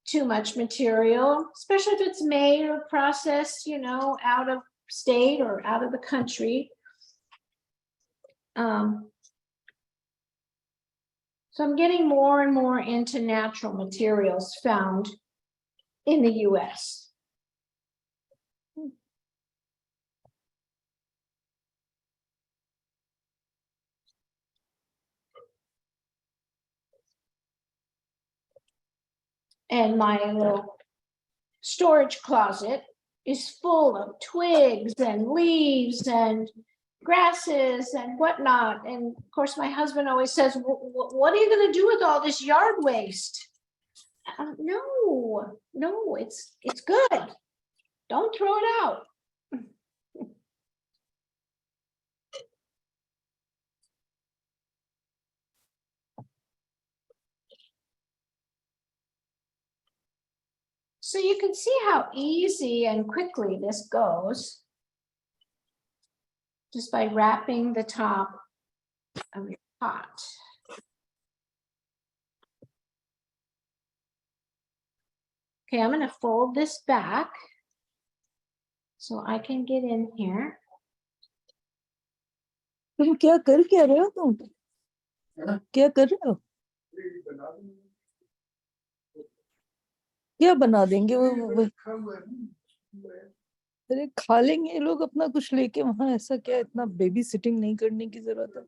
too much material, especially if it's made or processed, you know, out of state or out of the country. So I'm getting more and more into natural materials found in the US. And my little storage closet is full of twigs and leaves and grasses and whatnot. And of course, my husband always says, what are you going to do with all this yard waste? No, it's good. Don't throw it out. So you can see how easy and quickly this goes just by wrapping the top of your pot. Okay, I'm going to fold this back so I can get in here. तुम क्या कर क्या रहे हो तुम क्या कर रहे हो क्या बना देंगे वो अरे खा लेंगे ये लोग अपना कुछ लेके वहां ऐसा क्या इतना बेबी सिटिंग नहीं करने की जरूरत है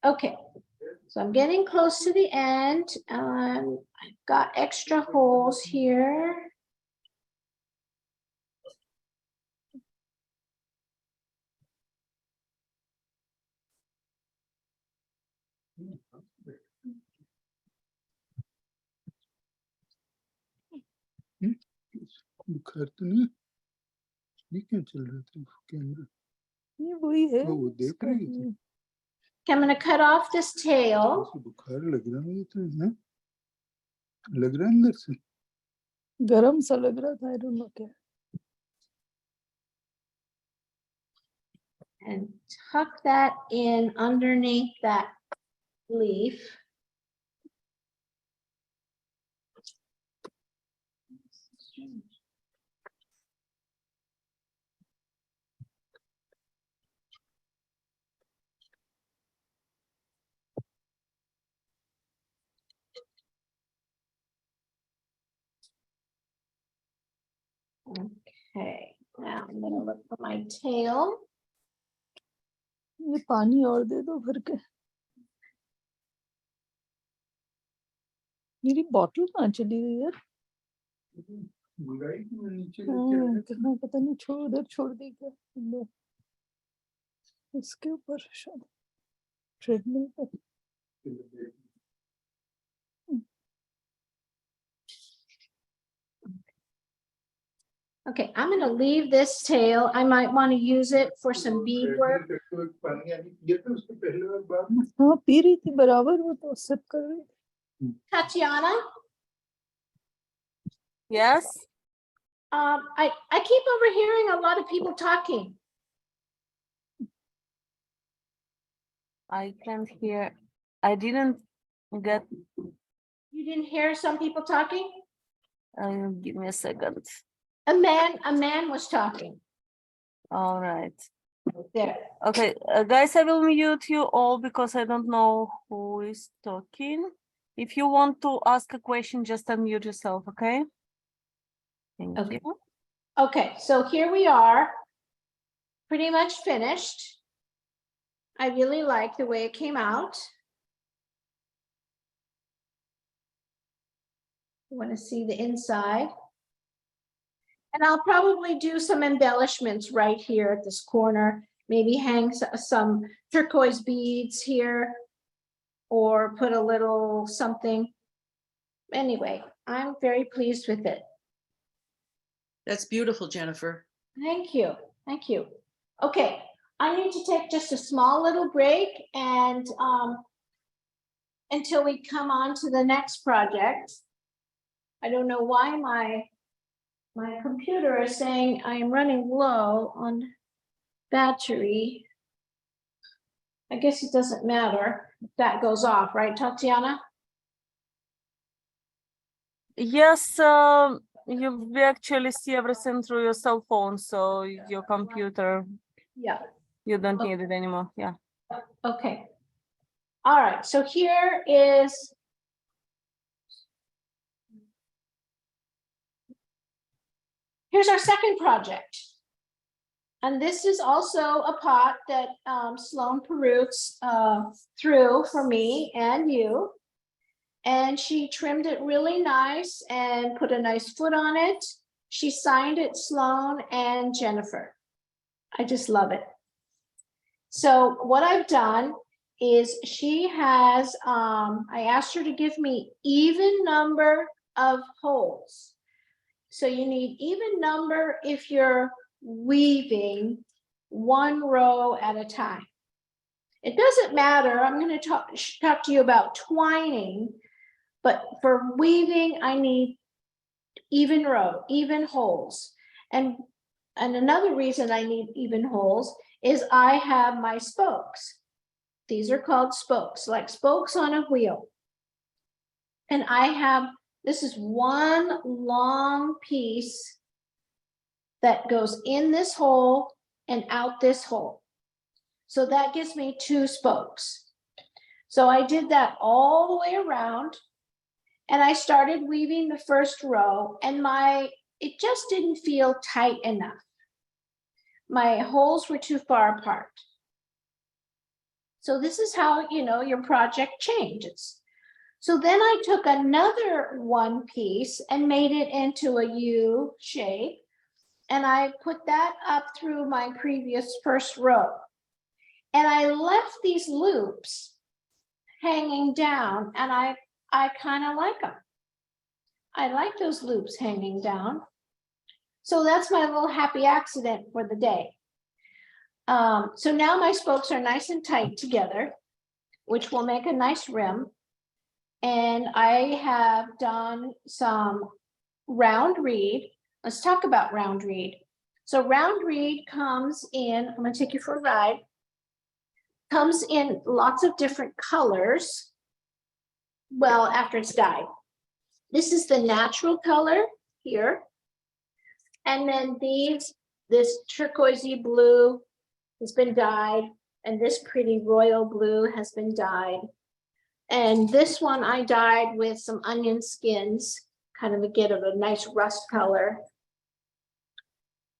Okay, so I'm getting close to the end. I've got extra holes here. बुखार तो नहीं ये क्या चल रहा था कैमरा ये वही है वो देख रही थी Okay, I'm going to cut off this tail. बुखार लग रहा है तो है लग रहा है अंदर से गरम सा लग रहा था, I don't know क्या. And tuck that in underneath that leaf. Okay, now I'm gonna look for my tail. ये पानी और दे दो भर के. मेरी बॉटल कहाँ चली गई यार? बुराई में नीचे लेके आया था। कहाँ पता नहीं, उधर छोड़ दी क्या अंदर? इसके ऊपर शायद ट्रेडमिल पे. Okay, I'm gonna leave this tail. I might want to use it for some bead work. पानी आने दिया था उसके पहले और बाद में। हाँ पी रही थी बराबर, वो तो सिप कर रही थी. Tatiana, Yes, I keep overhearing a lot of people talking. I can't hear. I didn't get. You didn't hear some people talking? Give me a second. A man was talking. All right. There. Okay, guys, I will mute you all because I don't know who is talking. If you want to ask a question, just unmute yourself, okay? Thank Okay. you. Okay, so here we are, pretty much finished. I really like the way it came out. You want to see the inside. And I'll probably do some embellishments right here at this corner, maybe hang some turquoise beads here or put a little something. Anyway, I'm very pleased with it. That's beautiful, Jennifer. Thank you. Thank you. Okay, I need to take just a small little break and until we come on to the next project. I don't know why my computer is saying I am running low on battery. I guess it doesn't matter if that goes off, right, Tatiana? Yes, we actually see everything through your cell phone, so your computer, Yeah. you don't need it anymore. Yeah. Okay. All right, so here is here's our second project. And this is also a pot that Sloan Perutz threw for me and you. And she trimmed it really nice and put a nice foot on it. She signed it Sloan and Jennifer. I just love it. So what I've done is she has, I asked her to give me even number of holes. So you need even number if you're weaving one row at a time. It doesn't matter. I'm going to talk to you about twining, but for weaving, I need even row, even holes. And another reason I need even holes is I have my spokes. These are called spokes, like spokes on a wheel. And I have, this is one long piece that goes in this hole and out this hole. So that gives me 2 spokes. So I did that all the way around and I started weaving the first row and it just didn't feel tight enough. My holes were too far apart. So this is how, you know, your project changes. So then I took another one piece and made it into a U shape. And I put that up through my previous first row. And I left these loops hanging down and I kind of like them. I like those loops hanging down. So that's my little happy accident for the day. So now my spokes are nice and tight together, which will make a nice rim. And I have done some round reed. Let's talk about round reed. So round reed comes in, I'm gonna take you for a ride, comes in lots of different colors. Well, after it's dyed. This is the natural color here. And then this turquoisey blue has been dyed, and this pretty royal blue has been dyed. And this one I dyed with some onion skins, kind of to get a nice rust color.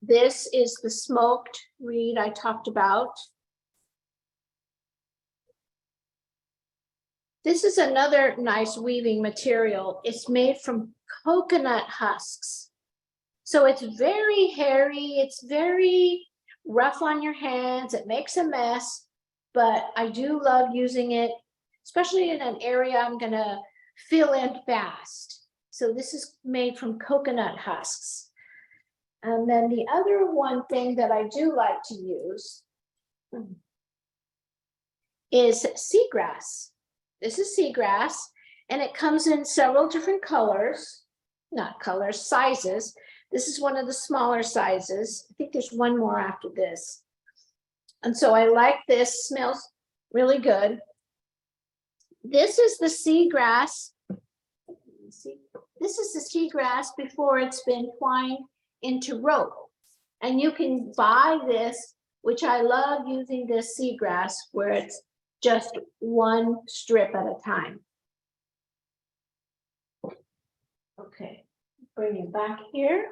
This is the smoked reed I talked about. This is another nice weaving material. It's made from coconut husks. So it's very hairy, it's very rough on your hands, it makes a mess, but I do love using it, especially in an area I'm gonna fill in fast. So this is made from coconut husks. And then the other one thing that I do like to use is seagrass. This is seagrass, and it comes in several different colors, not colors, sizes. This is one of the smaller sizes. I think there's one more after this. And so I like this, smells really good. This is the seagrass. This is the seagrass before it's been twined into rope. And you can buy this, which I love using this seagrass where it's just one strip at a time. Okay, bring it back here.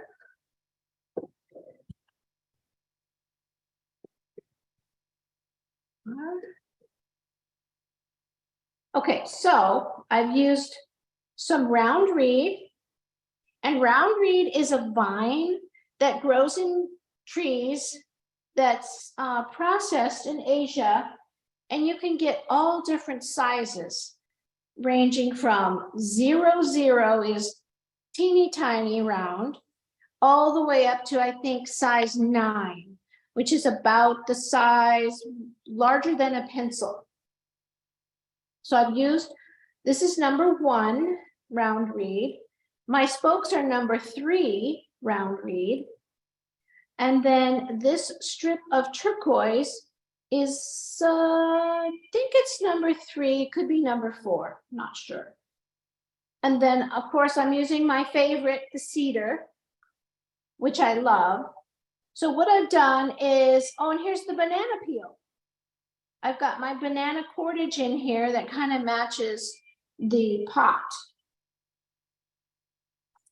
Okay, so I've used some round reed, and round reed is a vine that grows in trees that's processed in Asia, and you can get all different sizes, ranging from 0 is teeny tiny round, all the way up to I think size 9, which is about the size larger than a pencil. So I've used, this is number 1 round reed. My spokes are number 3 round reed. And then this strip of turquoise is, I think it's number 3, could be number 4, not sure. And then of course I'm using my favorite, the cedar, which I love. So what I've done is, oh, and here's the banana peel. I've got my banana cordage in here that kind of matches the pot.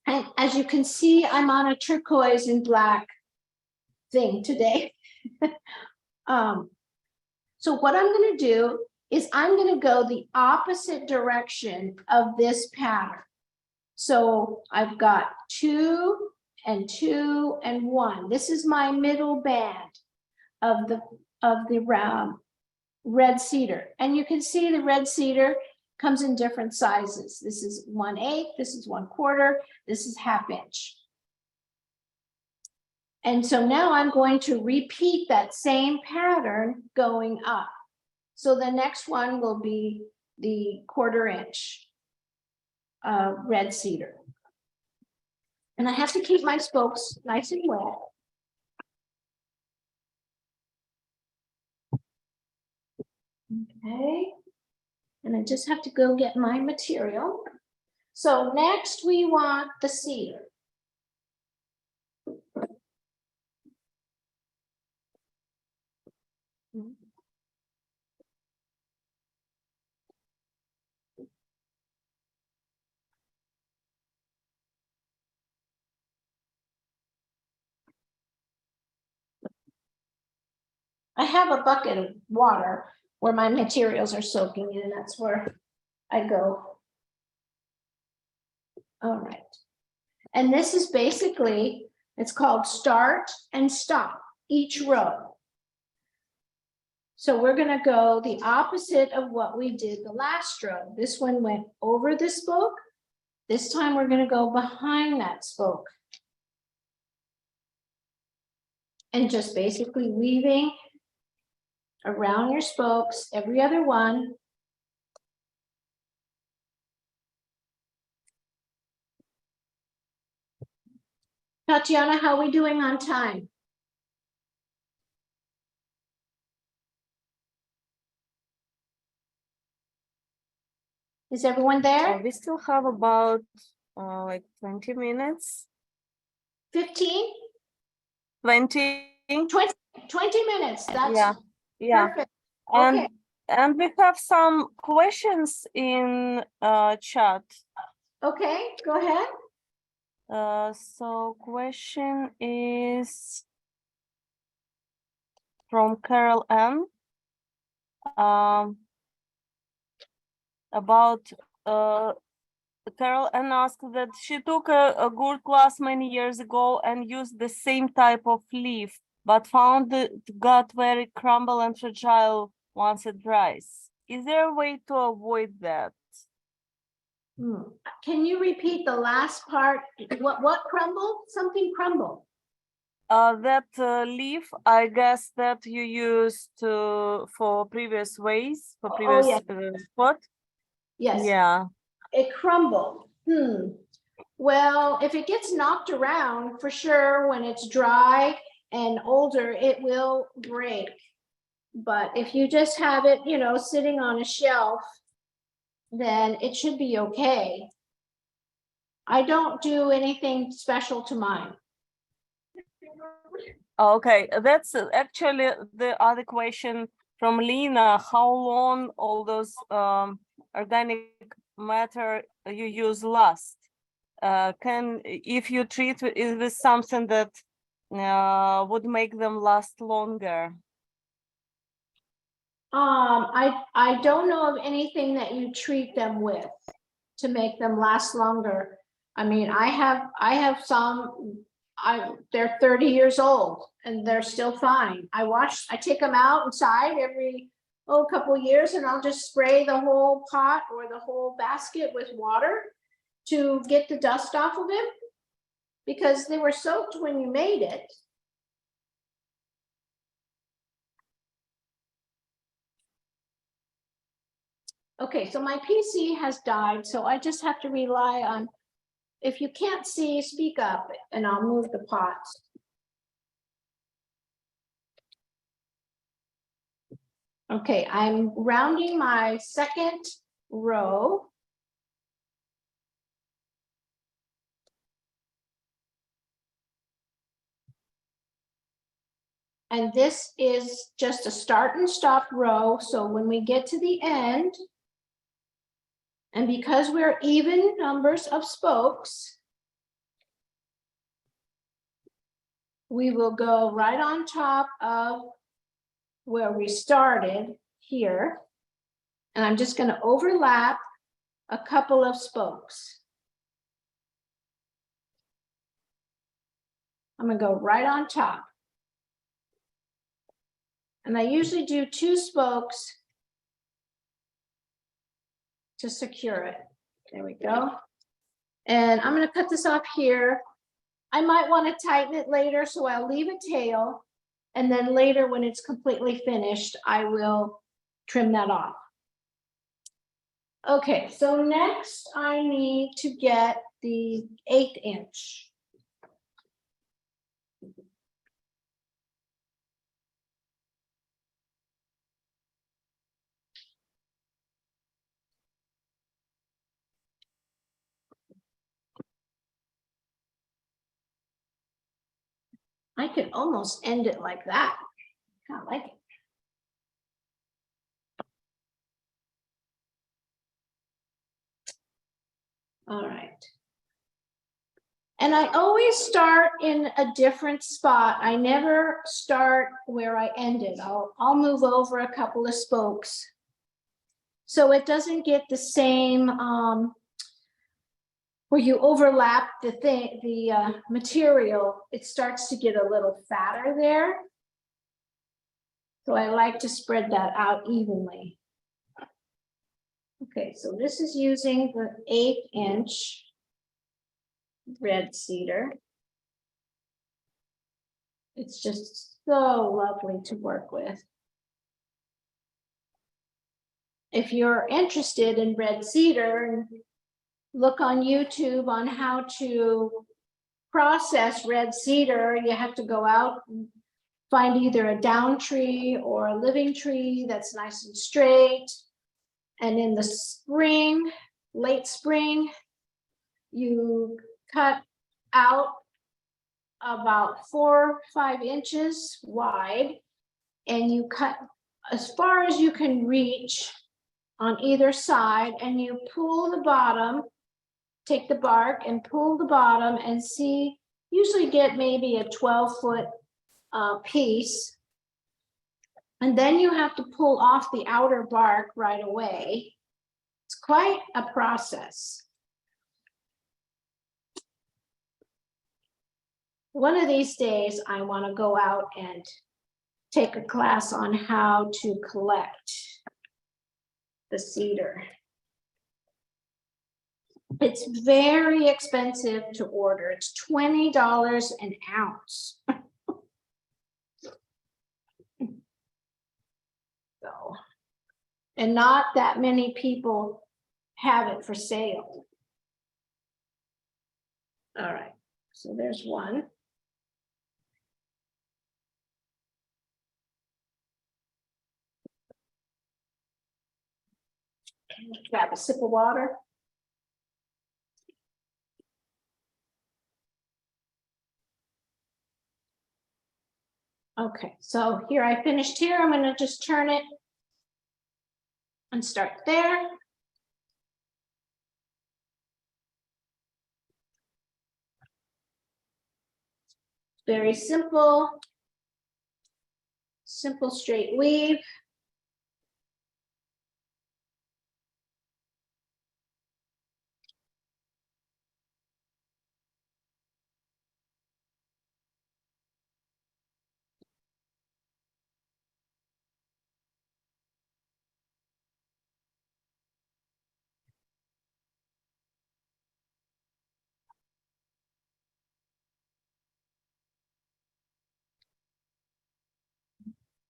And as you can see, I'm on a turquoise and black thing today. So what I'm going to do is I'm going to go the opposite direction of this pattern. So I've got 2 and 2 and 1. This is my middle band of the round red cedar. And you can see the red cedar comes in different sizes. This is 1/8, this is 1/4, this is 1/2 inch. And so now I'm going to repeat that same pattern going up. So the next one will be the 1/4 inch red cedar. And I have to keep my spokes nice and wet. Okay. And I just have to go get my material. So next we want the cedar. I have a bucket of water where my materials are soaking in. That's where I go. All right. And this is basically, it's called start and stop each row. So we're going to go the opposite of what we did the last row. This one went over the spoke. This time we're going to go behind that spoke. And just basically weaving around your spokes, every other one. Tatiana, how are we doing on time? Is everyone there? We still have about like 20 minutes. 15? 20. 20 minutes, that's Yeah, yeah. perfect. And Okay, and we have some questions in chat. okay, go ahead. So question is from Carol Ann. About Carol Ann asked that she took a good class many years ago and used the same type of leaf, but found it got very crumble and fragile once it dries. Is there a way to avoid that? Can you repeat the last part? What crumbled? Something crumbled. That leaf, I guess that you used for previous ways, for previous yeah. spot. Yes, Yeah. it crumbled. Well, if it gets knocked around, for sure, when it's dry and older, it will break. But if you just have it, you know, sitting on a shelf, then it should be okay. I don't do anything special to mine. Okay, that's actually the other question from Lena. How long all those organic matter you use last? If you treat it with something that would make them last longer? I don't know of anything that you treat them with to make them last longer. I mean, I have some, they're 30 years old and they're still fine. I take them out inside every couple of years, and I'll just spray the whole pot or the whole basket with water to get the dust off of them, because they were soaked when you made it. Okay, so my PC has died, so I just have to rely on, if you can't see, speak up and I'll move the pots. Okay, I'm rounding my second row. And this is just a start and stop row. So when we get to the end, and because we're even numbers of spokes, we will go right on top of where we started here. And I'm just going to overlap a couple of spokes. I'm going to go right on top. And I usually do 2 spokes to secure it. There we go. And I'm going to cut this off here. I might want to tighten it later, so I'll leave a tail. And then later, when it's completely finished, I will trim that off. Okay, so next I need to get the 1/8 inch. I could almost end it like that. Kind of like it. All right. And I always start in a different spot. I never start where I ended. I'll move over a couple of spokes, so it doesn't get the same where you overlap the material. It starts to get a little fatter there. So I like to spread that out evenly. Okay, so this is using the 1/8 inch red cedar. It's just so lovely to work with. If you're interested in red cedar, look on YouTube on how to process red cedar, you have to go out and find either a down tree or a living tree that's nice and straight. And in the spring, late spring, you cut out about 4 or 5 inches wide, and you cut as far as you can reach on either side, and you pull the bottom, take the bark and pull the bottom and see, usually get maybe a 12-foot piece. And then you have to pull off the outer bark right away. It's quite a process. One of these days, I want to go out and take a class on how to collect the cedar. It's very expensive to order. It's $20 an ounce. So, and not that many people have it for sale. All right, so there's one. Grab a sip of water. Okay, so here I finished here. I'm going to just turn it and start there. Very simple. Simple straight weave.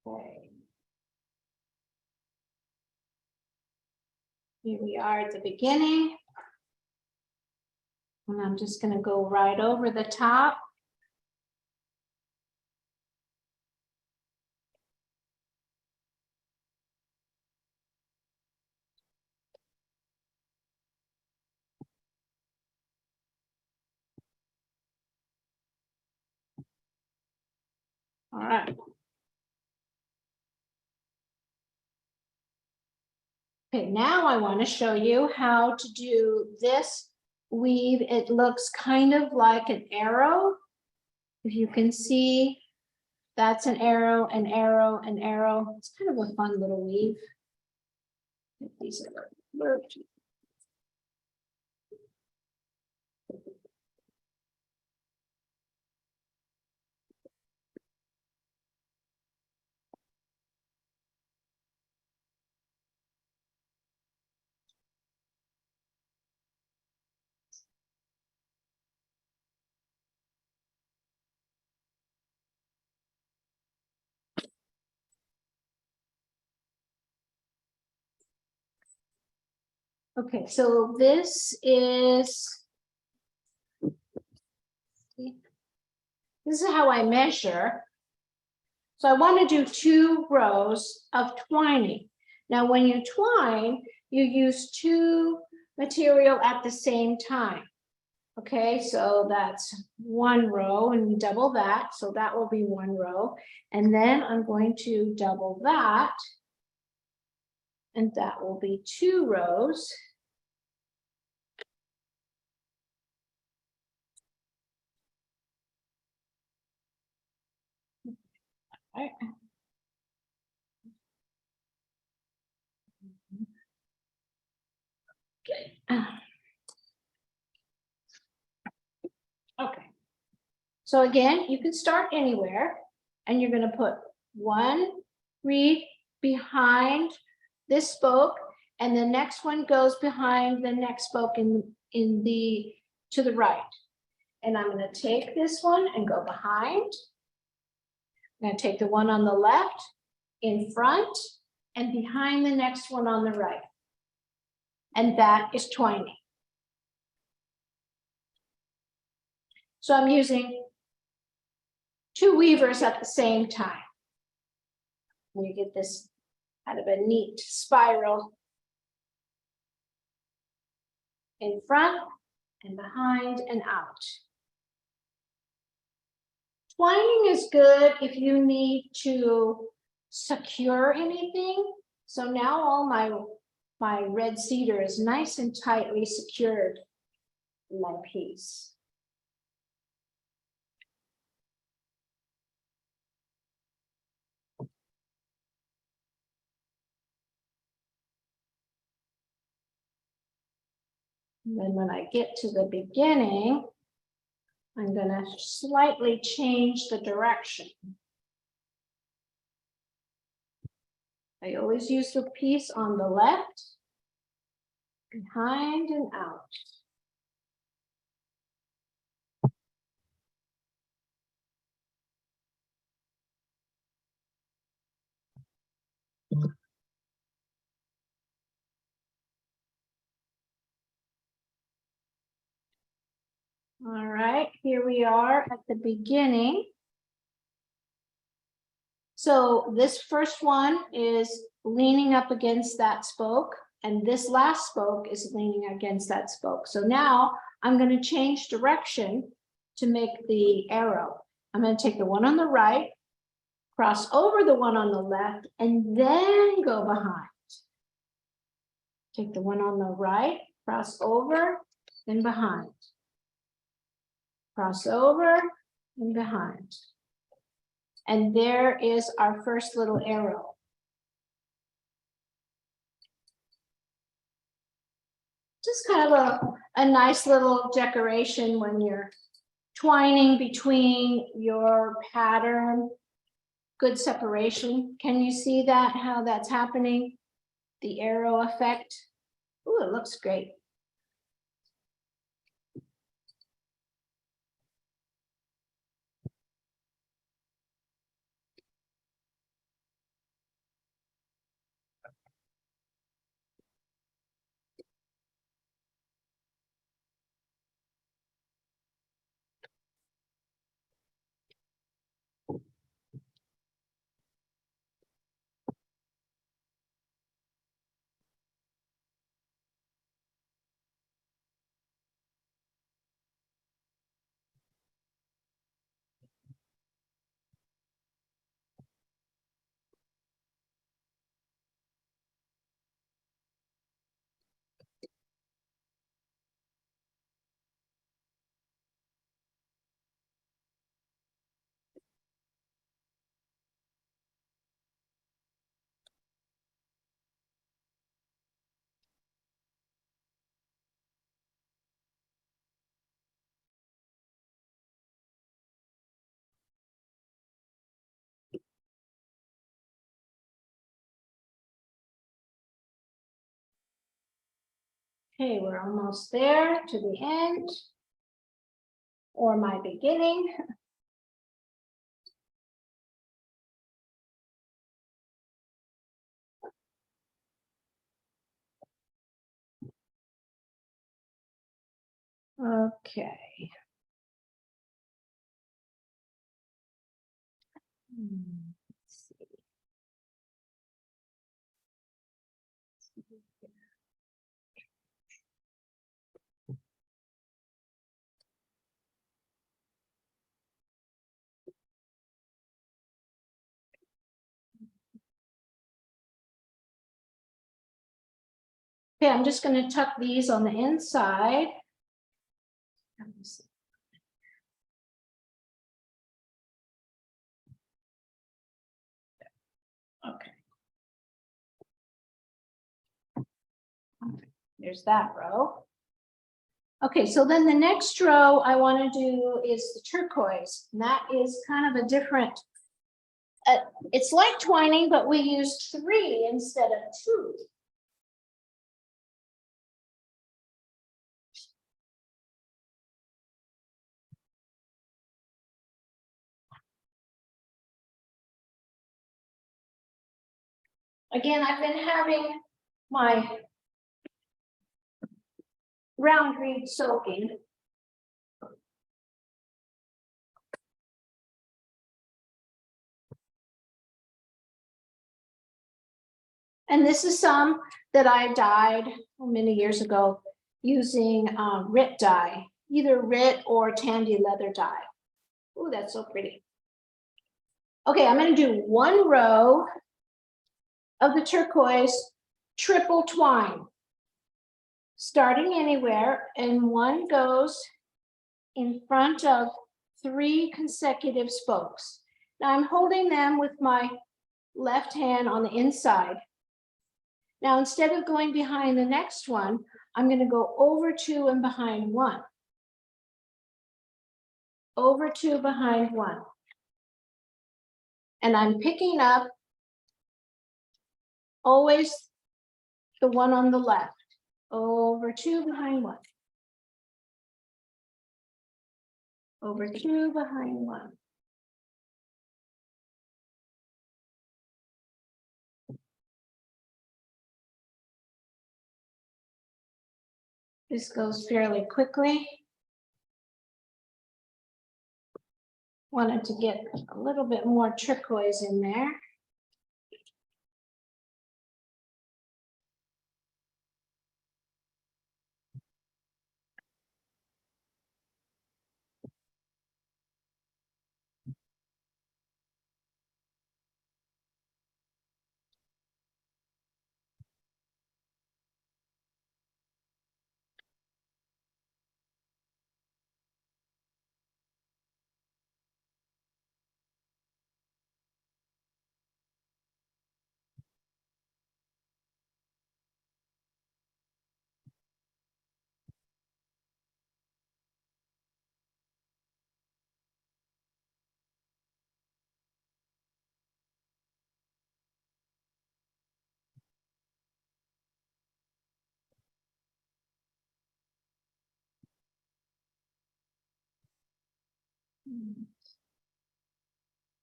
Okay. Here we are at the beginning. And I'm just going to go right over the top. All right. Okay, now I want to show you how to do this weave. It looks kind of like an arrow. If you can see, that's an arrow, an arrow, an arrow. It's kind of a fun little weave. These are okay, so this is how I measure. So I want to do 2 rows of twining. Now, when you twine, you use 2 material at the same time. Okay, so that's 1 row, and we double that, so that will be 1 row. And then I'm going to double that, and that will be 2 rows. All right. Okay. Okay. So again, you can start anywhere, and you're going to put 1 reed behind this spoke, and the next one goes behind the next spoke to the right. And I'm going to take this one and go behind. I'm going to take the one on the left in front and behind the next one on the right. And that is twining. So I'm using 2 weavers at the same time. And you get this kind of a neat spiral in front and behind and out. Twining is good if you need to secure anything. So now all my red cedar is nice and tightly secured in my piece. And then when I get to the beginning, I'm gonna slightly change the direction. I always use the piece on the left, behind and out. All right, here we are at the beginning. So this first one is leaning up against that spoke, and this last spoke is leaning against that spoke. So now I'm going to change direction to make the arrow. I'm going to take the one on the right, cross over the one on the left, and then go behind. Take the one on the right, cross over, then behind. Cross over and behind. And there is our first little arrow. Just kind of a nice little decoration when you're twining between your pattern. Good separation. Can you see that, how that's happening? The arrow effect. Ooh, it looks great. Okay, we're almost there to the end, or my beginning. Okay. Let's see. Okay, I'm just going to tuck these on the inside. Okay. There's that row. Okay, so then the next row I want to do is the turquoise. And that is kind of a different, it's like twining, but we used 3 instead of 2. Again, I've been having my round reed soaking. And this is some that I dyed many years ago using RIT dye, either RIT or Tandy leather dye. Oh, that's so pretty. Okay, I'm going to do one row of the turquoise triple twine, starting anywhere, and one goes in front of 3 consecutive spokes. Now I'm holding them with my left hand on the inside. Now, instead of going behind the next one, I'm going to go over 2 and behind 1. Over 2, behind 1. And I'm picking up always the one on the left. Over 2, behind 1. Over 2, behind 1. This goes fairly quickly. Wanted to get a little bit more turquoise in there.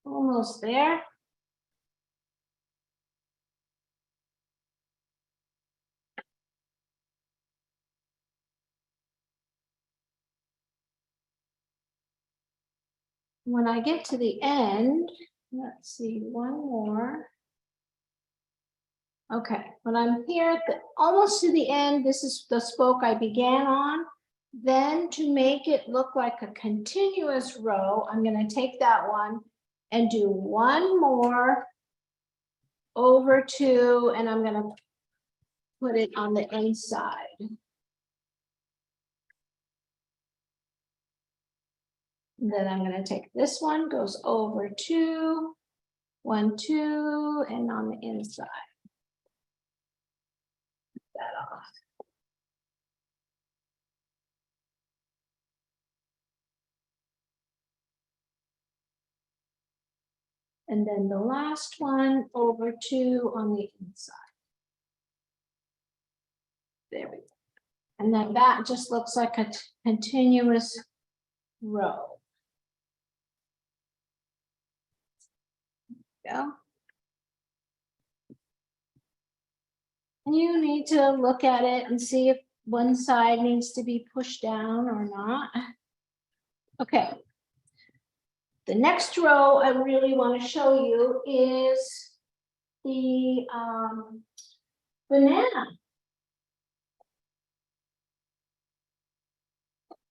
Almost there. When I get to the end, let's see, one more. Okay, when I'm here at the almost to the end, this is the spoke I began on. Then to make it look like a continuous row, I'm going to take that one and do one more over 2, and I'm going to put it on the inside. Then I'm going to take this one, goes over 2, 1, 2, and on the inside. That off. And then the last one over 2 on the inside. There we go. And then that just looks like a continuous row. Go. And you need to look at it and see if one side needs to be pushed down or not. Okay. The next row I really want to show you is the banana.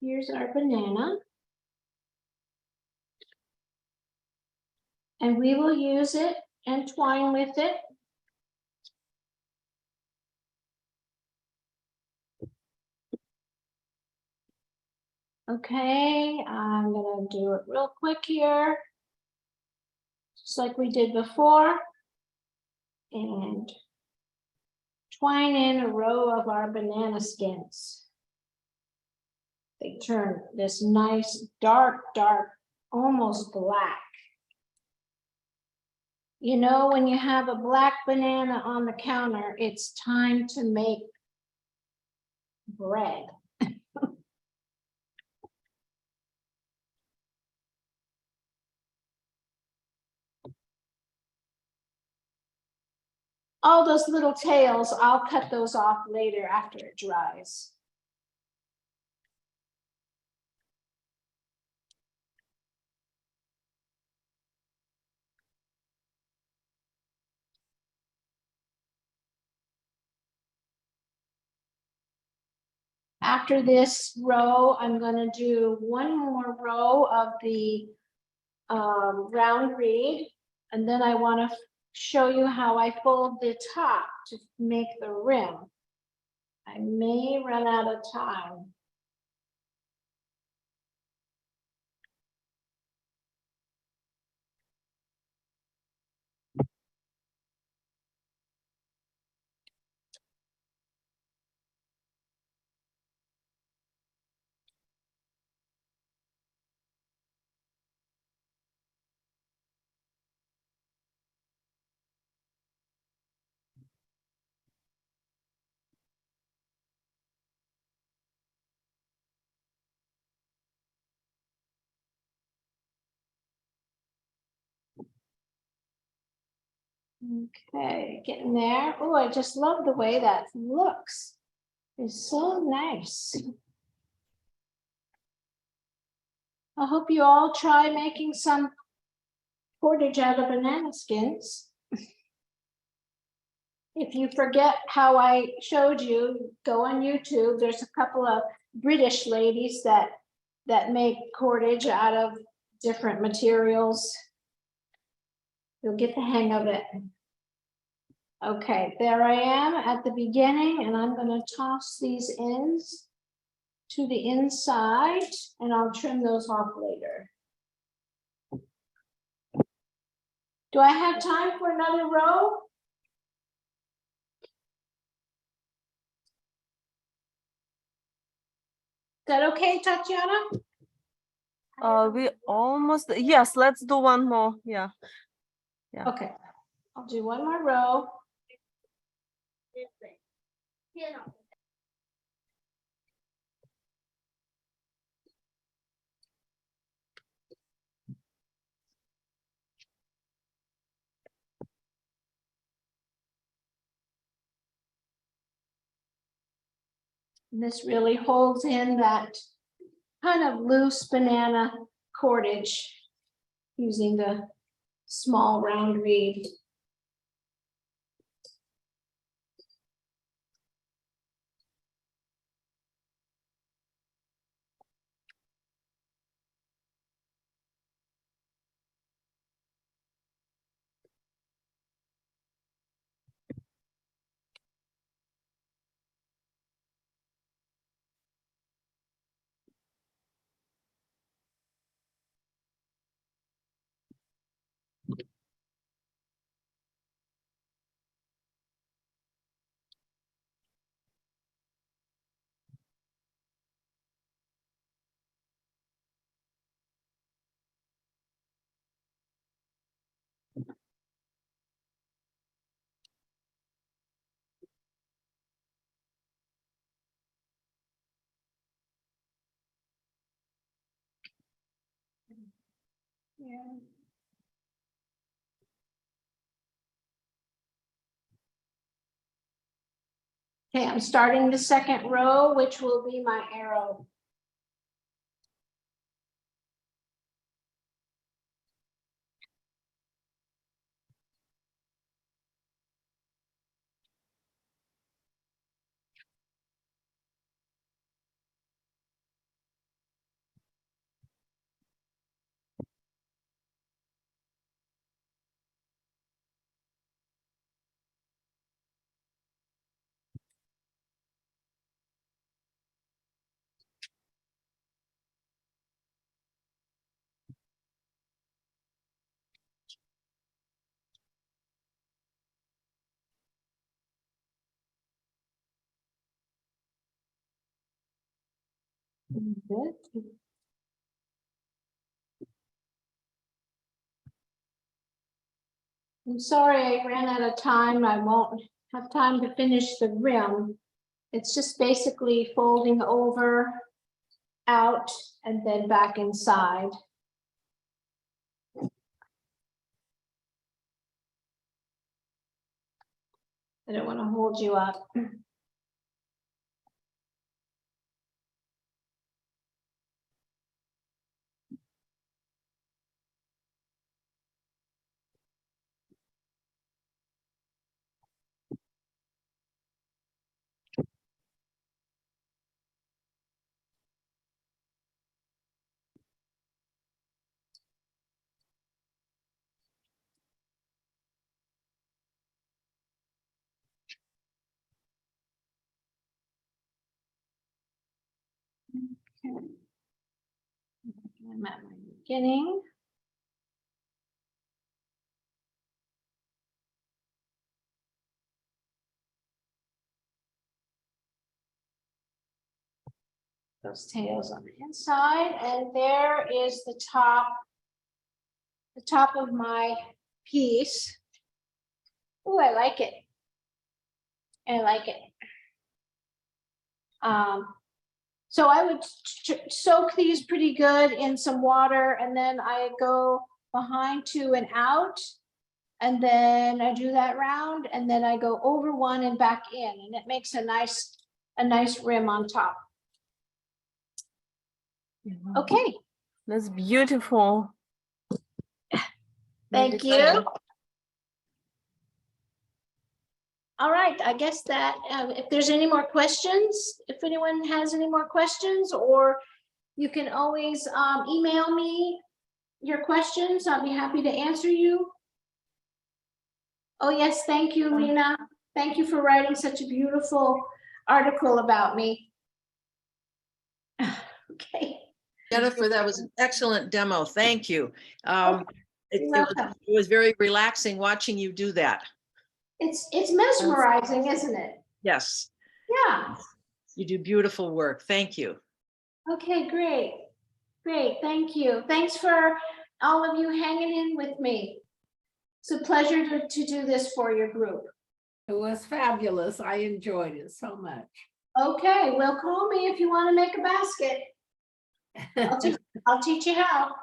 Here's our banana. And we will use it and twine with it. Okay, I'm gonna do it real quick here. Just like we did before. And twine in a row of our banana skins. They turn this nice dark, almost black. You know, when you have a black banana on the counter, it's time to make bread. All those little tails, I'll cut those off later after it dries. After this row, I'm gonna do one more row of the round reed. And then I want to show you how I fold the top to make the rim. I may run out of time. Okay, getting there. Oh, I just love the way that looks. It's so nice. I hope you all try making some cordage out of banana skins. If you forget how I showed you, go on YouTube. There's a couple of British ladies that make cordage out of different materials. You'll get the hang of it. Okay, there I am at the beginning, and I'm going to toss these ends to the inside, and I'll trim those off later. Do I have time for another row? Is that okay, Tatiana? We almost, yes, let's do one more. Yeah. Okay, I'll do one more row. And this really holds in that kind of loose banana cordage using the small round reed. Yeah. Okay, I'm starting the second row, which will be my arrow. Good. I'm sorry I ran out of time. I won't have time to finish the rim. It's just basically folding over, out, and then back inside. I don't want to hold you up. Okay. I'm at my beginning. Those tails on the inside, and there is the top of my piece. Oh, I like it. I like it. So I would soak these pretty good in some water, and then I go behind 2 and out. And then I do that round, and then I go over 1 and back in, and it makes a nice rim on top. Okay, That's beautiful. thank you. All right, I guess that if there's any more questions, if anyone has any more questions, or you can always email me your questions. I'll be happy to answer you. Oh, yes, thank you, Lena. Thank you for writing such a beautiful article about me. Okay. Jennifer, that was an excellent demo. Thank you. You're It welcome. was very relaxing watching you do that. It's mesmerizing, isn't it? Yes, Yeah. you do beautiful work. Thank you. Okay, great. Great, thank you. Thanks for all of you hanging in with me. It's a pleasure to do this for your group. It was fabulous. I enjoyed it so much. Okay, well, call me if you want to make a basket. I'll teach you how.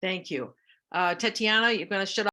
Thank you. Tatiana, you're going to shut